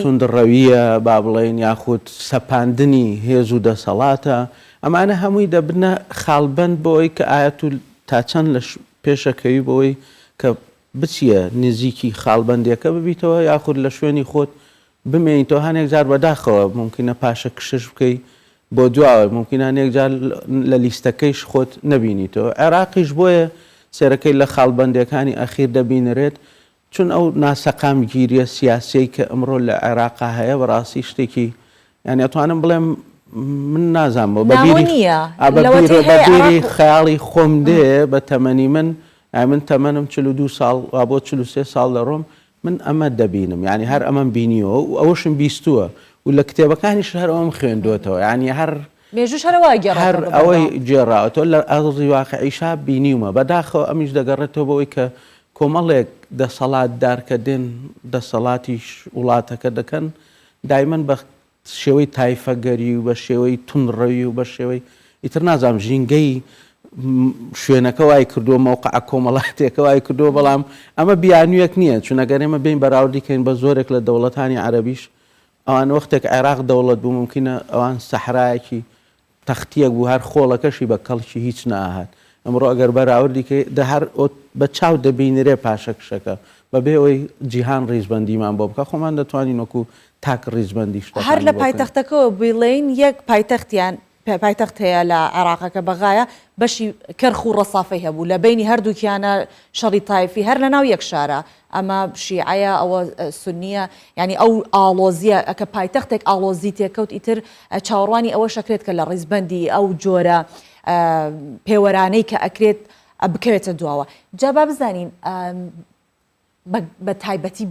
توندڕەویە با بڵێن یاخود سەپاندنی هێز و دەسەڵاتە. ئەمانە هەمووی دەبنە خاڵبەند بۆی کە ئاەت و تا چەند لە پێشەکەوی بۆی کە بچیە نزیکی خاڵبەندیەکە ببیتەوە یاخود لە شوێنی خۆت بمێنیتەوە. هەنێک جار بەداخەوە ممکنە پاشە کشش بکەی بۆ دواوە، ممکنە هەنێک جار لە لیستەکەیش خۆت نەبینیتەوە. عێراقیش بۆیە سێرەکەی لە خاڵبەندیەکانی ئەخیر دەبینرێت چون ئەو ناسەقام گیریە سیاسی کە ئەمڕۆ لە عێراقا هەیە بەڕاستی شتێکی یعنی ئەتوانم بڵێم من نازانم بەبیری خەیاڵی خۆم دێ بە تەمەنی من تەمەنم 42 ساڵ وا بۆ 43 ساڵ لە ڕۆم من ئەمە دەبینم یعنی هەر ئەمەم بینیەوە و ئەوەشم بیستووە و لە کتێبەکانیش هەر ئەوم خوێندوێتەوە یعنی هەر ئەوەی گێڕاوەتەوە لە ئەڕزی واقعیشا بینیومە. بەداخەوە ئەمیش دەگەڕێتەوە بەوەی کە کۆمەڵێک دەسەڵاتدار کە دێن دەسەڵاتی وڵاتەکە دەکەن دایمەن بە شێوەی تایفەگەری و بە شێوەی تونڕەوی و بە شێوەی ئیتر نازام ژینگەی شوێنەکە وای کردووە موقع کۆمەڵاتێکە وای کردووە بەڵام ئەمە بیانویەک نییە چون ئەگەر ئێمە بین بەراوردیکەین بە زۆرێک لە دەوڵەتانی عەرەبیش ئەوان وەختێک عێراق دەوڵەت بوو ممکنە ئەوان سەحرایەکی تەختیەک بوو هەر خۆڵەکەشی بە کەڵکی هیچ ناهات. ئەمڕۆ ئەگەر بەراوردیکە هەر بە چاو دەبینرێ پاشەکشەکە بەبێ ئەوەی جیهان ڕیزبەندیمان بۆ بکە خۆمان دەتوانین وەکو تاک ڕیزبەندی هەر لە پایتەختەکەەوە بڵێن یەک پایتەختیان پایتەخت هەیە لە عێراقەکە بەغایە بەشی کەرخ و ڕەسافەی هەبوو لە بینی هەردووکیانە شەڕی تایفی هەر لە ناو یەک شارە ئەمە شیعەیە ئەوە سونیە ینی ئەو ئاڵۆزیە ئەکە پایتەختێک ئاڵۆزی تێکەوت ئیتر چاوەڕوانی ئەوە شەکرێت کە لە ڕیزبەندی ئەو جۆرە پێوەرانەی کە ئەکرێت بکەوێتە دواوە. جا با بزانین بە تایبەتی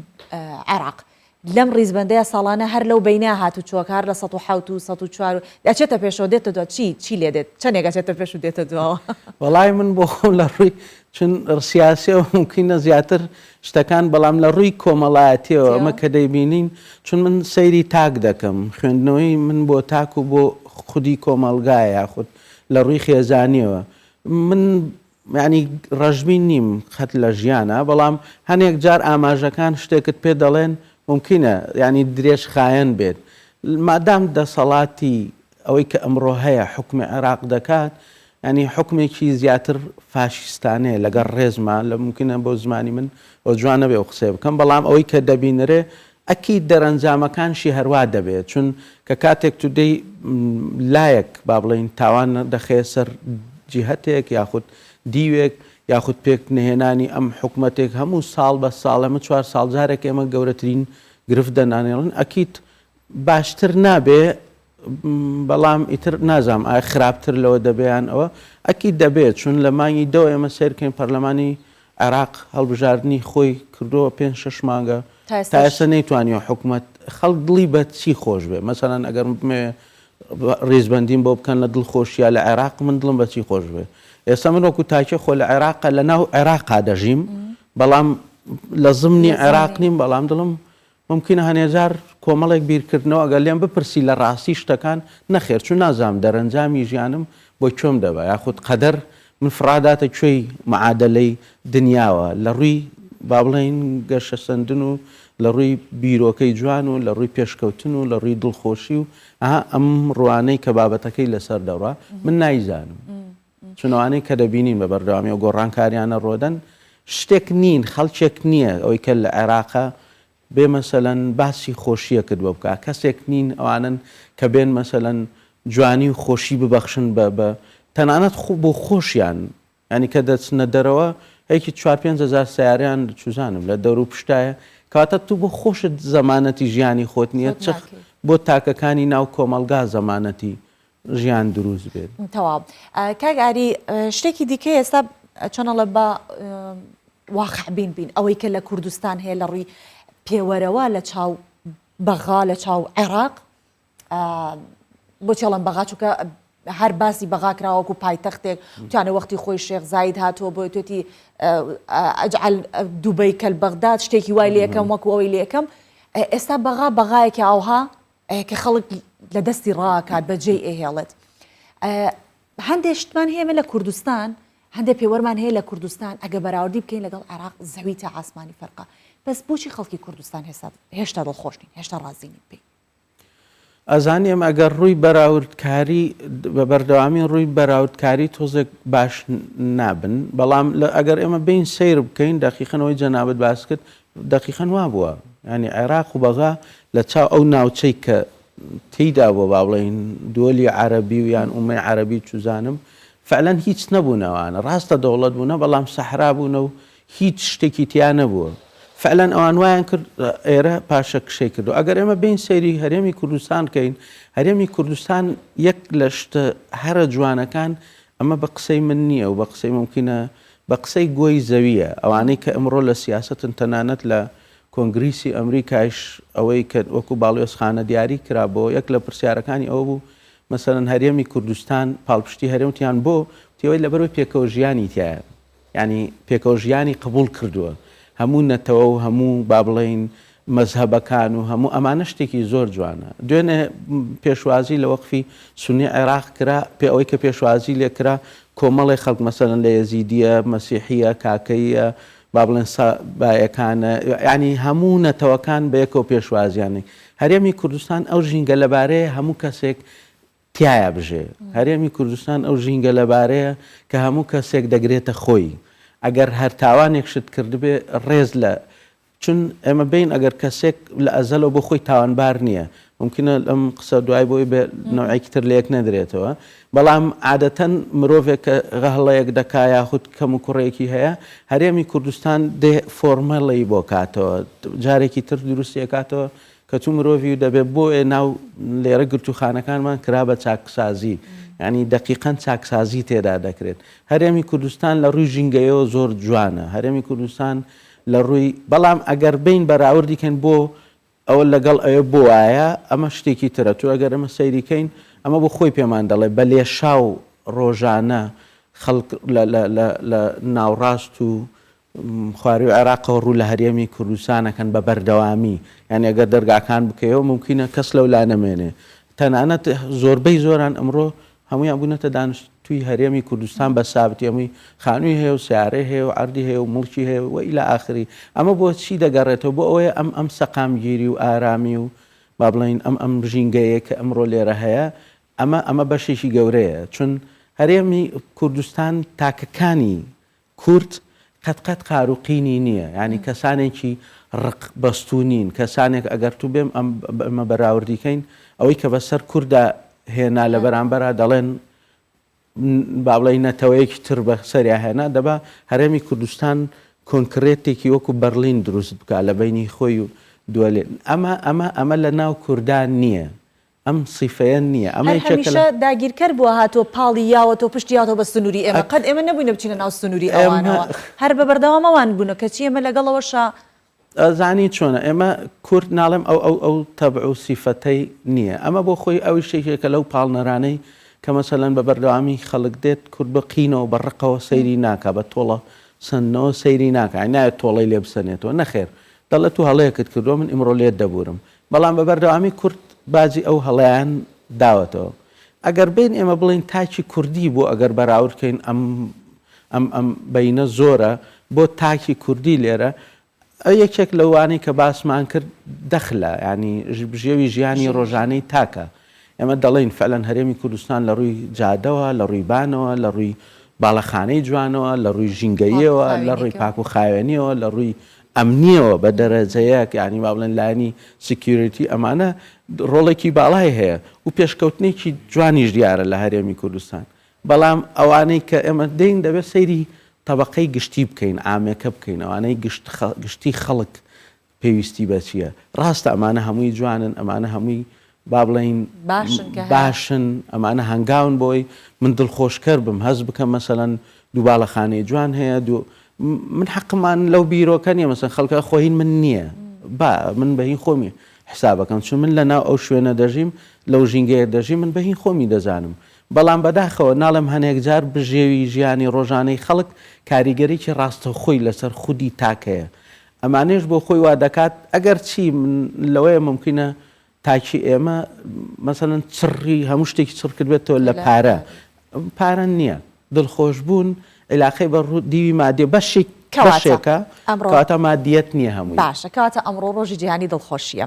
عێراق لەم ڕیزبەندەیە ساڵانە هەر لەو بینە هاتو چۆکار لە 1970 و 1940 دەچێتە پێشەوە دێتە دووە چی لێ دێت چەندێکەچێتە پێش و دێتە دووەوە وەڵای من بۆ خۆم لە ڕووی چون سیاسیەوە ممکنە زیاتر شتەکان بەڵام لە ڕووی کۆمەڵایەتیەوە ئەمە کە دەیبینین چون من سەیری تاک دەکەم خوێندنەوەی من بۆ تاک و بۆ خودی کۆمەلگایە یاخود لە ڕووی خێزانیەوە من ینی ڕژبین نیم خەت لە ژیانە بەڵام هەنێک جار ئاماژەکان شتێکت پێ دەڵێن ممکنە ینی درێژ خایەن بێت مادام دەسەڵاتی ئەوەی کە ئەمڕۆ هەیە حکومی عێراق دەکات ینی حکومێکی زیاتر فاشیستانەیە لەگەڵ ڕێزمان لە ممکنە بۆ زمانی من بۆ جوانە بێ و قسێ بکەم بەڵام ئەوەی کە دەبینرێ ئەکی دەرەنجامەکانشی هەروە دەبێت چون کە کاتێک تو دەی لایەک با بڵین تاوان دەخێ سەر جیهەتێک یاخود دیوێک یاخود پێک نهێنانی ئەم حکومەتێک هەموو ساڵ بە ساڵ ئەمە 4 ساڵ جارێک ئێمە گەورەترین گرفت دەنانێڵن ئەکیت باشتر نابێ بەڵام ئیتر نازام ئایا خراپتر لەوە دەبیان ئەوە ئەکی دەبێت چون لە مانگی دەوە ئێمە سیرکەین پەرلەمانی عێراق هەڵبژاردننی خۆی کردووە 5-6 مانگە تا ئێستا نەیتوانیوە حکومەت خەڵک دڵی بە چی خۆش بێ مەسەڵەن ئەگەر ڕێزبەندیم بۆ بکەن لە دڵخۆشیە لە عێراق من دڵم بە چی خۆش بێ ئێستا من وەکو تاکێ خۆ لە عێراق لە ناو عێراقا دەژیم بەڵام لە زمنی عێراق نیم بەڵام دڵم ممکنە هەنێجار کۆمەڵێک بیرکردنەوە ئەگەر لێم بپرسی لە ڕاستی شتەکان نەخێر چون نازام دەرەنجامی ژیانم بۆ چۆم دەبە یاخود قەدەر من فراداتە کوێی معادلەی دنیاوە لە ڕووی با بڵێن گەشە سندن و لە ڕووی بیرۆکەی جوان و لە ڕووی پێشکەوتن و لە ڕووی دڵخۆشی و ئەم ڕوانەی کە بابەتەکەی لەسەر دەڕوا من نایزانم چونەوانەی کە دەبینین بە بەردەوامی و گۆڕانکاریانە ڕۆدەن شتێک نین خەڵکێک نییە ئەوەی کە لە عێراقا بێ مەسەلەن باسی خۆشیە کرد بە بکە کەسێک نین ئەوانن کە بێن مەسەلەن جوانی و خۆشی ببەخشن بە تەنانەت بۆ خۆشیان ینی کە دەچنە دەرەوە هەیەکی 4-5 سیاریان چوزانم لە دەور و پشتایە کاتە تو بۆ خۆشت زەمانەتی ژیانی خۆت نییە چ بۆ تاکەکانی ناو کۆمەلگا زەمانەتی ژیان دروست بێت تەواو کاگاری شتێکی دیکە ئێستا چۆنەڵە بە واقع بین ئەوەی کە لە کوردستان هەیە لە ڕووی پێوەرەوە لە چاو بەغا لە چاو عێراق بۆ چێڵم بەغا چووکە هەر باسی بەغا کراوەکو پایتەختێک توانە وەختی خۆی شێخ زاید هاتووە بۆ توێتی ئەجعل دووبەی کەل بەغداد شتێکی وای لێ یەکەم وەکو ئەوەی لێ یەکەم ئێستا بەغا بەغایەکی ئاوها کە خەڵک لە دەستی ڕاکات بەجێی ئێهێڵێت هەندێک شتمان هەیە لە کوردستان هەندێک پێوەرمان هەیە لە کوردستان ئەگە بەراوردی بکەین لەگەڵ عێراق زەوی تا ئاسمانی فەرقە بەس بۆچی خەڵکی کوردستان هێشتا دڵخۆشنین هێشتا ڕازینین پێی ئەزانیم ئەگەر ڕووی بەراوردکاری بە بەردەوامی ڕووی بەراوردکاری تۆزێک باش نابن بەڵام ئەگەر ئێمە بین سیر بکەین دەقیقەنەوەی جەنابەت باس کرد دەقیقەن وا بووە ینی عێراق و بەغا لە چاو ئەو ناوچەی کە تێیدا بۆ با بڵێن دۆلی عەرەبی و یان ئومەی عەرەبی چوزانم فعلەن هیچ نەبوونەوەوانە ڕاستە دەوڵەت بوونە بەڵام سەحرا بوونە و هیچ شتێکی تیا نەبووە فعلەن ئەوان وایان کرد ئێرە پاشە کشەی کردو ئەگەر ئێمە بین سەیری هەرێمی کوردستان کەین هەرێمی کوردستان یەک لە شتە هەرە جوانەکان ئەمە بە قسەی من نییە و بە قسەی ممکنە بە قسەی گۆی زەویە ئەوانەی کە ئەمڕۆ لە سیاستن تەنانەت لە کۆنگریسی ئەمریکایش ئەوەی کە وەکو باڵێۆزخانە دیاری کرا بۆ یەک لە پرسیارەکانی ئەوە بوو مەسەلەن هەرێمی کوردستان پاڵپشتی هەرێمتیان بۆ تێوەی لەبەرەوەی پێکەوە ژیانی تایە ینی پێکەوە ژیانی قبول کردووە هەموو نەتەوە و هەموو با بڵێن مەزهەبەکان و هەموو ئەمانە شتێکی زۆر جوانە دوێنێ پێشوازی لە وەقفی سونی عێراق کرا پێ ئەوەی کە پێشوازی لێ کرا کۆمەڵی خەڵک مەسەلەن لە یەزیدیە مەسیحیە کاکەیە با بڵێن بایەکانە ینی هەموو نەتەوەکان بە یەکەوە پێشوازیانێک هەرێمی کوردستان ئەو ژینگە لەبارەیە هەموو کەسێک تایە بژێ هەرێمی کوردستان ئەو ژینگە لەبارەیە کە هەموو کەسێک دەگرێتە خۆی ئەگەر هەر تاوانێک شت کردبێ ڕێز لە چون ئێمە بین ئەگەر کەسێک لە ئەزەلەوە بۆ خۆی تاوانبار نییە ممکنە لەم قسە دوای بۆی بێ نەوعێکی تر لە یەک نەدرێتەوە بەڵام عادەتەن مرۆڤێک کە غەهڵەیەک دەکا یاخود کەم و کوڕێکی هەیە هەرێمی کوردستان دێ فۆرمەڵی بۆ کاتەوە جارێکی تر دروستی کاتەوە کە تو مرۆڤی و دەبێت بۆ ناو لێرە گرتوخانەکانمان کرا بە چاکسازی ینی دقیقەن چاکسازی تێدا دەکرێت هەرێمی کوردستان لە ڕووی ژینگەیەوە زۆر جوانە هەرێمی کوردستان لە ڕووی بەڵام ئەگەر بین بەراوردیکەن بۆ ئەوە لەگەڵ ئەوە بۆ وایە ئەمە شتێکی ترە تو ئەگەر ئەمە سەیریکەین ئەمە بۆ خۆی پێمان دەڵێ بە لێشاو ڕۆژانە خەڵک لە ناوڕاست و خواری و عێراقەوە ڕوو لە هەرێمی کوردستانەکەن بە بەردەوامی یعنی ئەگەر دەرگاکان بکەیەوە ممکنە کەس لەو لا نەمێنێ تەنانەت زۆربەی زۆران ئەمڕۆ هەموویان بوونەتە دانیشتووی هەرێمی کوردستان بە سابتی هەمووی خانووی هەیە و سیارەی هەیە و عەردی هەیە و مڵکی هەیە و ئیلا ئاخری ئەمە بۆ چی دەگەڕێتەوە بۆ ئەوەیە ئەم سەقامگیری و ئارامی و با بڵین ئەم ژینگەیە کە ئەمڕۆ لێرە هەیە ئەمە بەشێکی گەورەیە چون هەرێمی کوردستان تاکەکانی کورد قەت قاروقینی نییە ینی کەسانێکی ڕق بەستونین کەسانێک ئەگەر تو بێم ئەمە بەراوردیکەین ئەوەی کە بەسەر کووردا هێنا لە بەرامبەرە دەڵێن با بڵێن نەتەوەیەکی تر بە سەریا هێنا دەبا هەرێمی کوردستان کۆنکرێتێکی وەکو بەرلین دروست بکە لە بینی خۆی و دووەلێن ئەمە لە ناو کوردان نییە ئەم سیفەیە نییە ئەمە هەمیشە داگیرکەر بووە هاتۆ پاڵی یاوەتەوە پشتیاتەوە بە سنووری ئێمە قەت ئێمە نەبووینە بچینە ناو سنووری ئەوانەوە هەر بە بەردەوامەوان بوونە کەچی ئێمە لەگەڵەوەشە زانی چۆنە ئێمە کورد ناڵێم ئەو تەبع و سیفەتەی نییە ئەمە بۆ خۆی ئەوی شتێکێکە لەو پاڵنەرانەی کە مەسەلەن بە بەردەوامی خەڵک دێت کورد بە قینەوە بە ڕقەوە سەیری ناکە بە تۆڵە سنەوە سەیری ناکە نایەت تۆڵەی لێ بسەنێتەوە نەخێر دەڵێت و هەڵەیەکت کردووە من ئیمڕۆ لێت دەبورم بەڵام بە بەردەوامی کورد بازی ئەو هەڵەیان داوەتەوە ئەگەر بین ئێمە بڵین تاکی کوردی بۆ ئەگەر بەراوردکەین ئەم بینە زۆرە بۆ تاکی کوردی لێرە یەکێک لەوانەی کە باسمان کرد دەخلە ینی ژێوی ژیانی ڕۆژانەی تاکە ئێمە دەڵێن فعلەن هەرێمی کوردستان لە ڕووی جادەوە لە ڕووی بانەوە لە ڕووی باڵەخانەی جوانەوە لە ڕووی ژینگەیەوە لە ڕووی پاک و خاوێنیەوە لە ڕووی ئەمنیەوە بە دەرەجەیەک ینی با بڵێن لایەنی سکیوریتی ئەمانە ڕۆڵێکی باڵای هەیە و پێشکەوتنێکی جوانیش دیارە لە هەرێمی کوردستان بەڵام ئەوانەی کە ئێمە دەین دەبێت سەیری طبقەی گشتی بکەین ئامێکە بکەین ئەوانەی گشتی خەڵک پێویستی بە چییە ڕاستە ئەمانە هەمووی جوانن ئەمانە هەمووی با بڵین باشن ئەمانە هەنگاون بۆی من دڵخۆشکەر بم هەز بکەم مەسەلەن دوو باڵەخانەی جوان هەیە من حەقمان لەو بیرۆکە نیە مەسەن خەڵکە خۆین من نییە من بەهین خۆمی حسابەکەم چون من لە ناو ئەو شوێنە دەژیم لەو ژینگەیە دەژیم من بەهین خۆمی دەزانم بەڵام بەداخەوە ناڵم هەنێک جار بژێوی ژیانی ڕۆژانەی خەڵک کاریگەریکی ڕاستە خۆی لەسەر خودی تاکەیە ئەمانێش بۆ خۆی وا دەکات ئەگەر چی لەوەیە ممکنە تاکی ئێمە مەسەلەن چڕی هەموو شتێکی چڕ کردبێتەوە لە پارە نییە دڵخۆش بوون علاقەی بە ڕوو دیوی مادێ بەشێک بەشێکە کەواتە مادیەت نییە هەمووی باشە کەواتە ئەمڕۆ ڕۆژی جیهانی دڵخۆشیە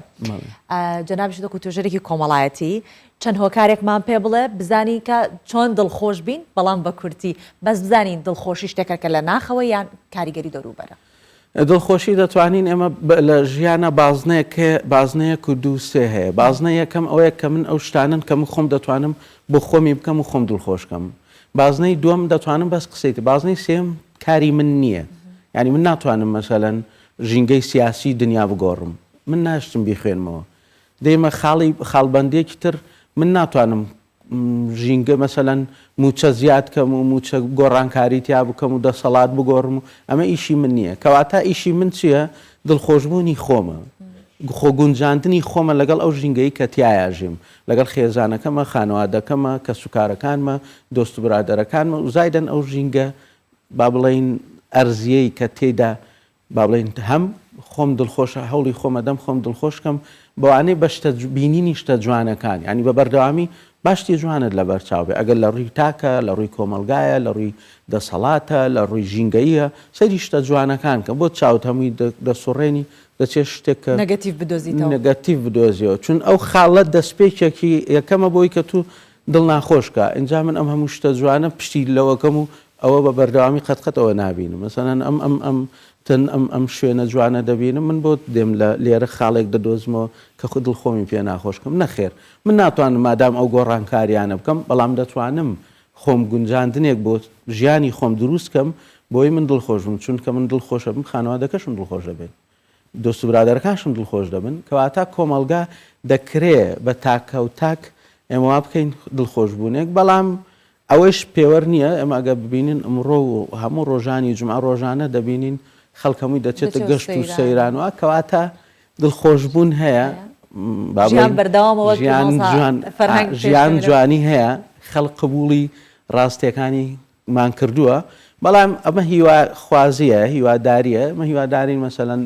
جەنابی دەکو توێژەرێکی کۆمەڵایەتی چەند هۆکارێکمان پێ بڵێ بزانی کە چۆن دڵخۆش بین بەڵام بە کورتی بەس بزانین دڵخۆشی شتێکەکە لە ناخەوە یان کاریگەری دەوروبەرە دڵخۆشی دەتوانین ئێمە لە ژیانە بازنەیەک و دووسێ هەیە بازنە یەکەم ئەوەیە کە من ئەو شتانن کە من خۆم دەتوانم بۆ خۆمی بکەم و خۆم دڵخۆشکەم بازنەی دووەم دەتوانم بەس قسەیت بازنەی سێم کاری من نییە ینی من ناتوانم مەسەلەن ژینگەی سیاسی دنیا بگۆڕم من ناشتم بیخوێنمەوە دەیمە خاڵبەندێکی تر من ناتوانم ژینگە مەسەلەن موچە زیاد کەم و موچە گۆڕانکاری تیا بکەم و دەسەڵات بگۆڕم و ئەمە ئیشی من نییە کەواتە ئیشی من چییە دڵخۆشبوونی خۆمە خۆگونجاندنی خۆمە لەگەڵ ئەو ژینگەی کە تیایژیم لەگەڵ خێزانەکەمە خانەوادەکەمە کە سوکارەکانمە دۆست و برادەرەکانمە و زایدەن ئەو ژینگە با بڵین ئەرزیەی کە تێدا با بڵین هەم خۆم دڵخۆشە هەوڵی خۆمەدەم خۆم دڵخۆشکەم بەوانەی بەشتە بینینی شتە جوانەکان ینی بە بەردەوامی باشتی جوانت لە بەرچاوبێ ئەگەر لە ڕووی تاکە لە ڕووی کۆمەلگایە لە ڕووی دەسەڵاتە لە ڕووی ژینگەیە سەری شتە جوانەکان کە بۆ چاوت هەمووی دەسوڕێنی دەچێت شتێکە نەگەتیڤ بدۆزیەوە چون ئەو خاڵەت دەستپێکێکی یەکەمە بۆی کە تو دڵ ناخۆشکە ئینجا من ئەم هەموو شتە جوانە پشتی لەوەکەم و ئەوە بە بەردەوامی قەتەوە نابینم مەسەلەن ئەم شوێنە جوانە دەبینم من بۆ دێم لە لێرە خاڵێک دەدۆزمەوە کە خود دڵخۆمی پێ ناخۆشکەم نەخێر من ناتوانم مادام ئەو گۆڕانکاریانە بکەم بەڵام دەتوانم خۆم گونجاندنێک بۆ ژیانی خۆم دروستکەم بۆی من دڵخۆش بم چونکە من دڵخۆشە بم خانەوادەکەشم دڵخۆش دەبێت دۆست و برادەرەکانشم دڵخۆش دەبن کەواتە کۆمەلگا دەکرێ بە تاکە و تاک ئێمە وا بکەین دڵخۆشبوونێک بەڵام ئەوەش پێوە نییە ئەمە ئەگە ببینین ئەمڕۆ و هەموو ڕۆژانی جمعە ڕۆژانە دەبینین خەڵکەمووی دەچێتە گەشت و سەیرانەوە کەواتە دڵخۆشبوون هەیە ژیان بەردەوامەوە ژیان جوانی هەیە خەڵک قبوڵی ڕاستیەکانیمان کردووە بەڵام ئەمە هیوا خوازیە هیواداریە مە هیوادارین مەسەلەن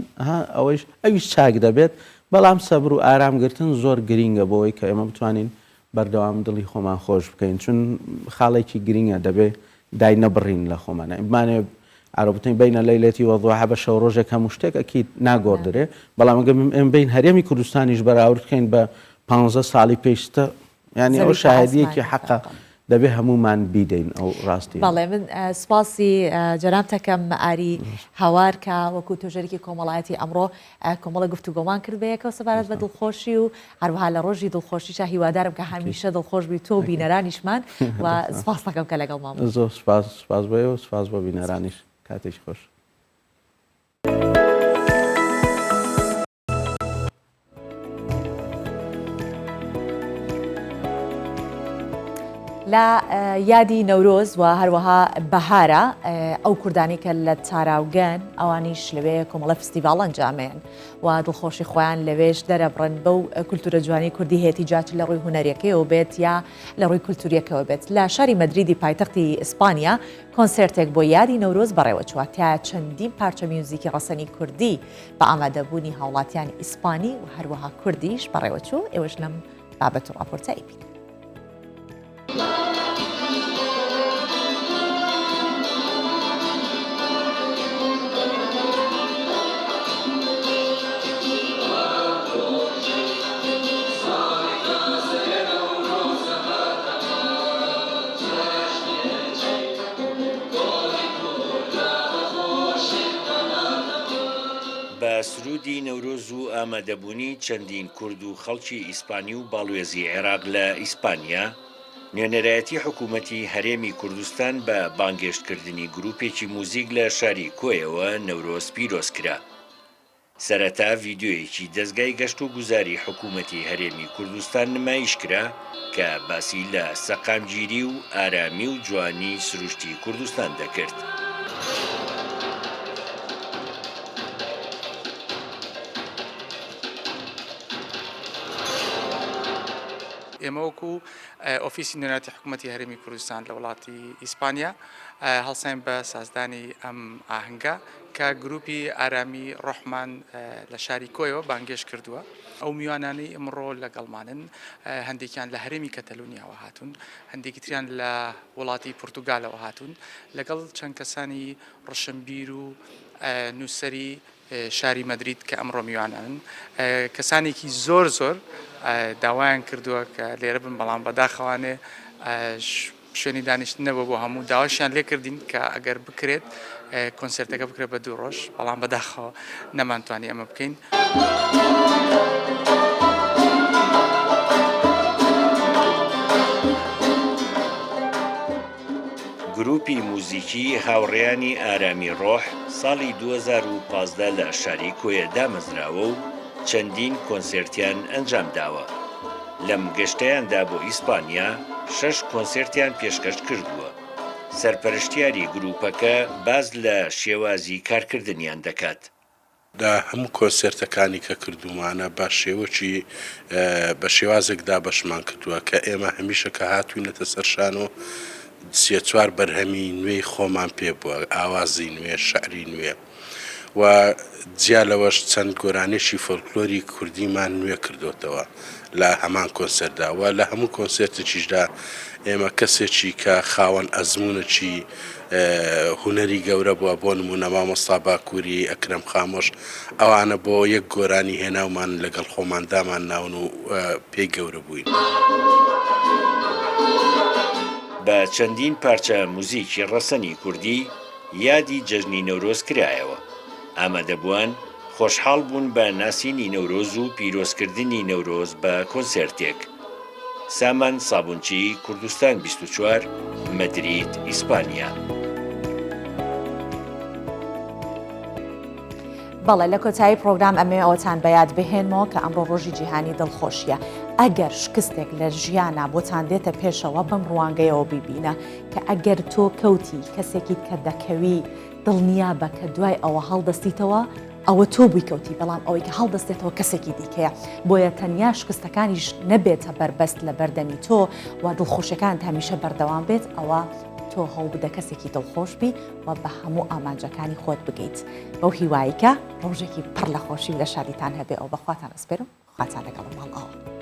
ئەویش چاک دەبێت بەڵام سەبر و ئارامگرتن زۆر گرینگە بۆەوەی کە ئێمە بتوانین بەردەوام دڵی خۆمان خۆش بکەین چون خاڵێکی گرینگە دەبێت دای نەبڕین لە خۆمانە ئیمانێ عربتین بینە لەیلەتی وەضوحە بە شەو ڕۆژێک هەموو شتێک ئەکید ناگۆڕدرێ بەڵام ئەم بین هەرێمی کوردستانیش بەراوردکەین بە 15 ساڵی پێشتە ینی ئەو شاهدیەکی حەقە دەبێ هەمومان بیدەین ئەو ڕاستی بەڵێ من سپاسی جەنابتەکەم ئاری هاوارکە وەکو تۆژەرێکی کۆمەڵایەتی ئەمڕۆ کۆمەڵە گفتوگۆمان کرد بەیەکەوە سەبارەت بە دڵخۆشی و هەروەها لە ڕۆژی دڵخۆشیشە هیوادارم کە هەمیشە دڵخۆش بی تۆ بینەرانیشمان و سپاس دەکەم کە لەگەڵمان زۆر سپاس بۆ و سپاس بۆ بینەرانیش کاتێک خۆش. لە یادی نەورۆز و هەروەها بەهارە ئەو کوردانی کە لە تاراوگەن ئەوانیش لەوێ کۆمەڵە فستیڤاڵ ئەنجامێن و دڵخۆشی خۆیان لەوێش دەرەبڕن بەو کولتورە جوانی کوردی هێتی جاچ لە ڕووی هونەریەکەیەوە بێت یا لە ڕووی کولتوریەکەوە بێت. لە شاری مەدریدی پایتەختی ئیسپانیا کۆنسرتێک بۆ یادی نەورۆز بەڕێوەچوە تیا چەندین پارچە میوزیکی ڕەسەنی کوردی بە ئامادەبوونی هاوڵاتیانی ئیسپانی و هەروەها کوردیش بەڕێوەچوو ئێوەش لەم بابەت و ڕاپۆرتایی بین. بە سرودی نەورۆز و ئامادەبوونی چەندین کورد و خەڵکی ئیسپانی و باڵوێزی عێراق لە ئیسپانیا نوێنەرایەتی حکوومەتی هەرێمی کوردستان بە بانگێشتکردنی گروپێکی موزیک لە شاری کۆیەوە نەورۆز پیرۆز کرا. سەرەتا ڤیدیۆیەکی دەستگای گەشت و گوزاری حکوومەتی هەرێمی کوردستان نمایش کرا کە باسی لە سەقامگیری و ئارامی و جوانی سروشتی کوردستان دەکرد. ئێمە وەکو ئۆفیسی نوێنەتی حکوومەتی هەرێمی کوردستان لە وڵاتی ئیسپانیا هەڵساین بە سازدانی ئەم ئاهەنگە کە گروپی ئارامی ڕۆحمان لە شاری کۆیەوە بانگێش کردووە. ئەو میوانانەی ئەمڕۆ لەگەڵمانن هەندێکیان لە هەرێمی کەتەلونیاوە هاتوون، هەندێکی تریان لە وڵاتی پورتوگالەوە هاتوون لەگەڵ چەند کەسانی ڕەشنبیر و نووسەری شاری مەدرید کە ئەمڕۆ میوانن کەسانێکی زۆر داوایان کردووە کە لێرە بن بەڵام بەداخەوانێ شوێنی دانیشتنەوە بۆ هەموو داواشیان لێ کردین کە ئەگەر بکرێت کۆنسرتەکە بکرێت بە 2 ڕۆژ بەڵام بەداخەوە نەمانتوانی ئەمە بکەین. گروپی موزیکی هاوڕێیانی ئارامی ڕۆح ساڵی 2015 لە شاری کۆیە دامەزراوە و چەندین کۆنسرتیان ئەنجام داوە. لەم گەشتەیاندا بۆ ئیسپانیا 6 کۆنسرتیان پێشکەش کردووە. سەرپەرشتیاری گروپەکە باز لە شێوازی کارکردنیان دەکات. دا هەموو کۆنسرتەکانی کە کردومانە بە شێوەکی بە شێوازێکدا بەشمان کردووە کە ئێمە هەمیشە کە هاتوینەتە سەرشان و 3-4 بەرهەمی نوێی خۆمان پێ بووە، ئاوازی نوێ، شعری نوێ و جیا لەوەش چەند گۆرانێکی فۆلکلۆری کوردیمان نوێ کردوتەوە لە هەمان کۆنسەرتداوە. لە هەموو کۆنسرتێکیشدا ئێمە کەسێکی کە خاوەن ئەزمونەکی هونەری گەورە بووە بۆ نمونە مامۆستا باکووری، ئەکرەم خامۆش، ئەوانە بۆ یەک گۆرانی هێناومان لەگەڵ خۆمان دامان ناون و پێی گەورە بووین. بە چەندین پارچە موزیکی ڕەسەنی کوردی یادی جەژنی نەورۆز کرایەوە. ئامادەبووان خۆشحاڵ بوون بە ناسینی نەورۆز و پیرۆزکردنی نەورۆز بە کۆنسرتێک. سامان سابونچی، کوردستان 24، مەدرید، ئیسپانیا. بەڵێ لە کۆتایی پرۆگرام ئەمێ ئەوەتان بەیاد بهێنمەوە کە ئەمڕۆ ڕۆژی جیهانی دڵخۆشیە. ئەگەر شکستێک لە ژیانە بۆتان دێتە پێشەوە بەم ڕوانگەیەوە بیبینە کە ئەگەر تۆ کەوتی کەسێکی کە دەکەوی دڵنیا بە کە دوای ئەوە هەڵدەستیتەوە ئەوە تۆ بوویکەوتی بەڵام ئەوەی کە هەڵدەستێتەوە کەسێکی دیکەیە بۆیە تەنیا شکستەکانیش نەبێتە بەربەست لە بەردەمی تۆ و دڵخۆشەکان هەمیشە بەردەوام بێت ئەوە تۆ هەڵ بدە کەسێکی دڵخۆش بی و بە هەموو ئامانجەکانی خۆت بگەیت بەو هیواییکە ڕۆژێکی پڕ لە خۆشی و لە شادیتان هەبێ ئەو بەخواتان ئەسپێرم خواتان لەگەڵ ماڵ ئەوە.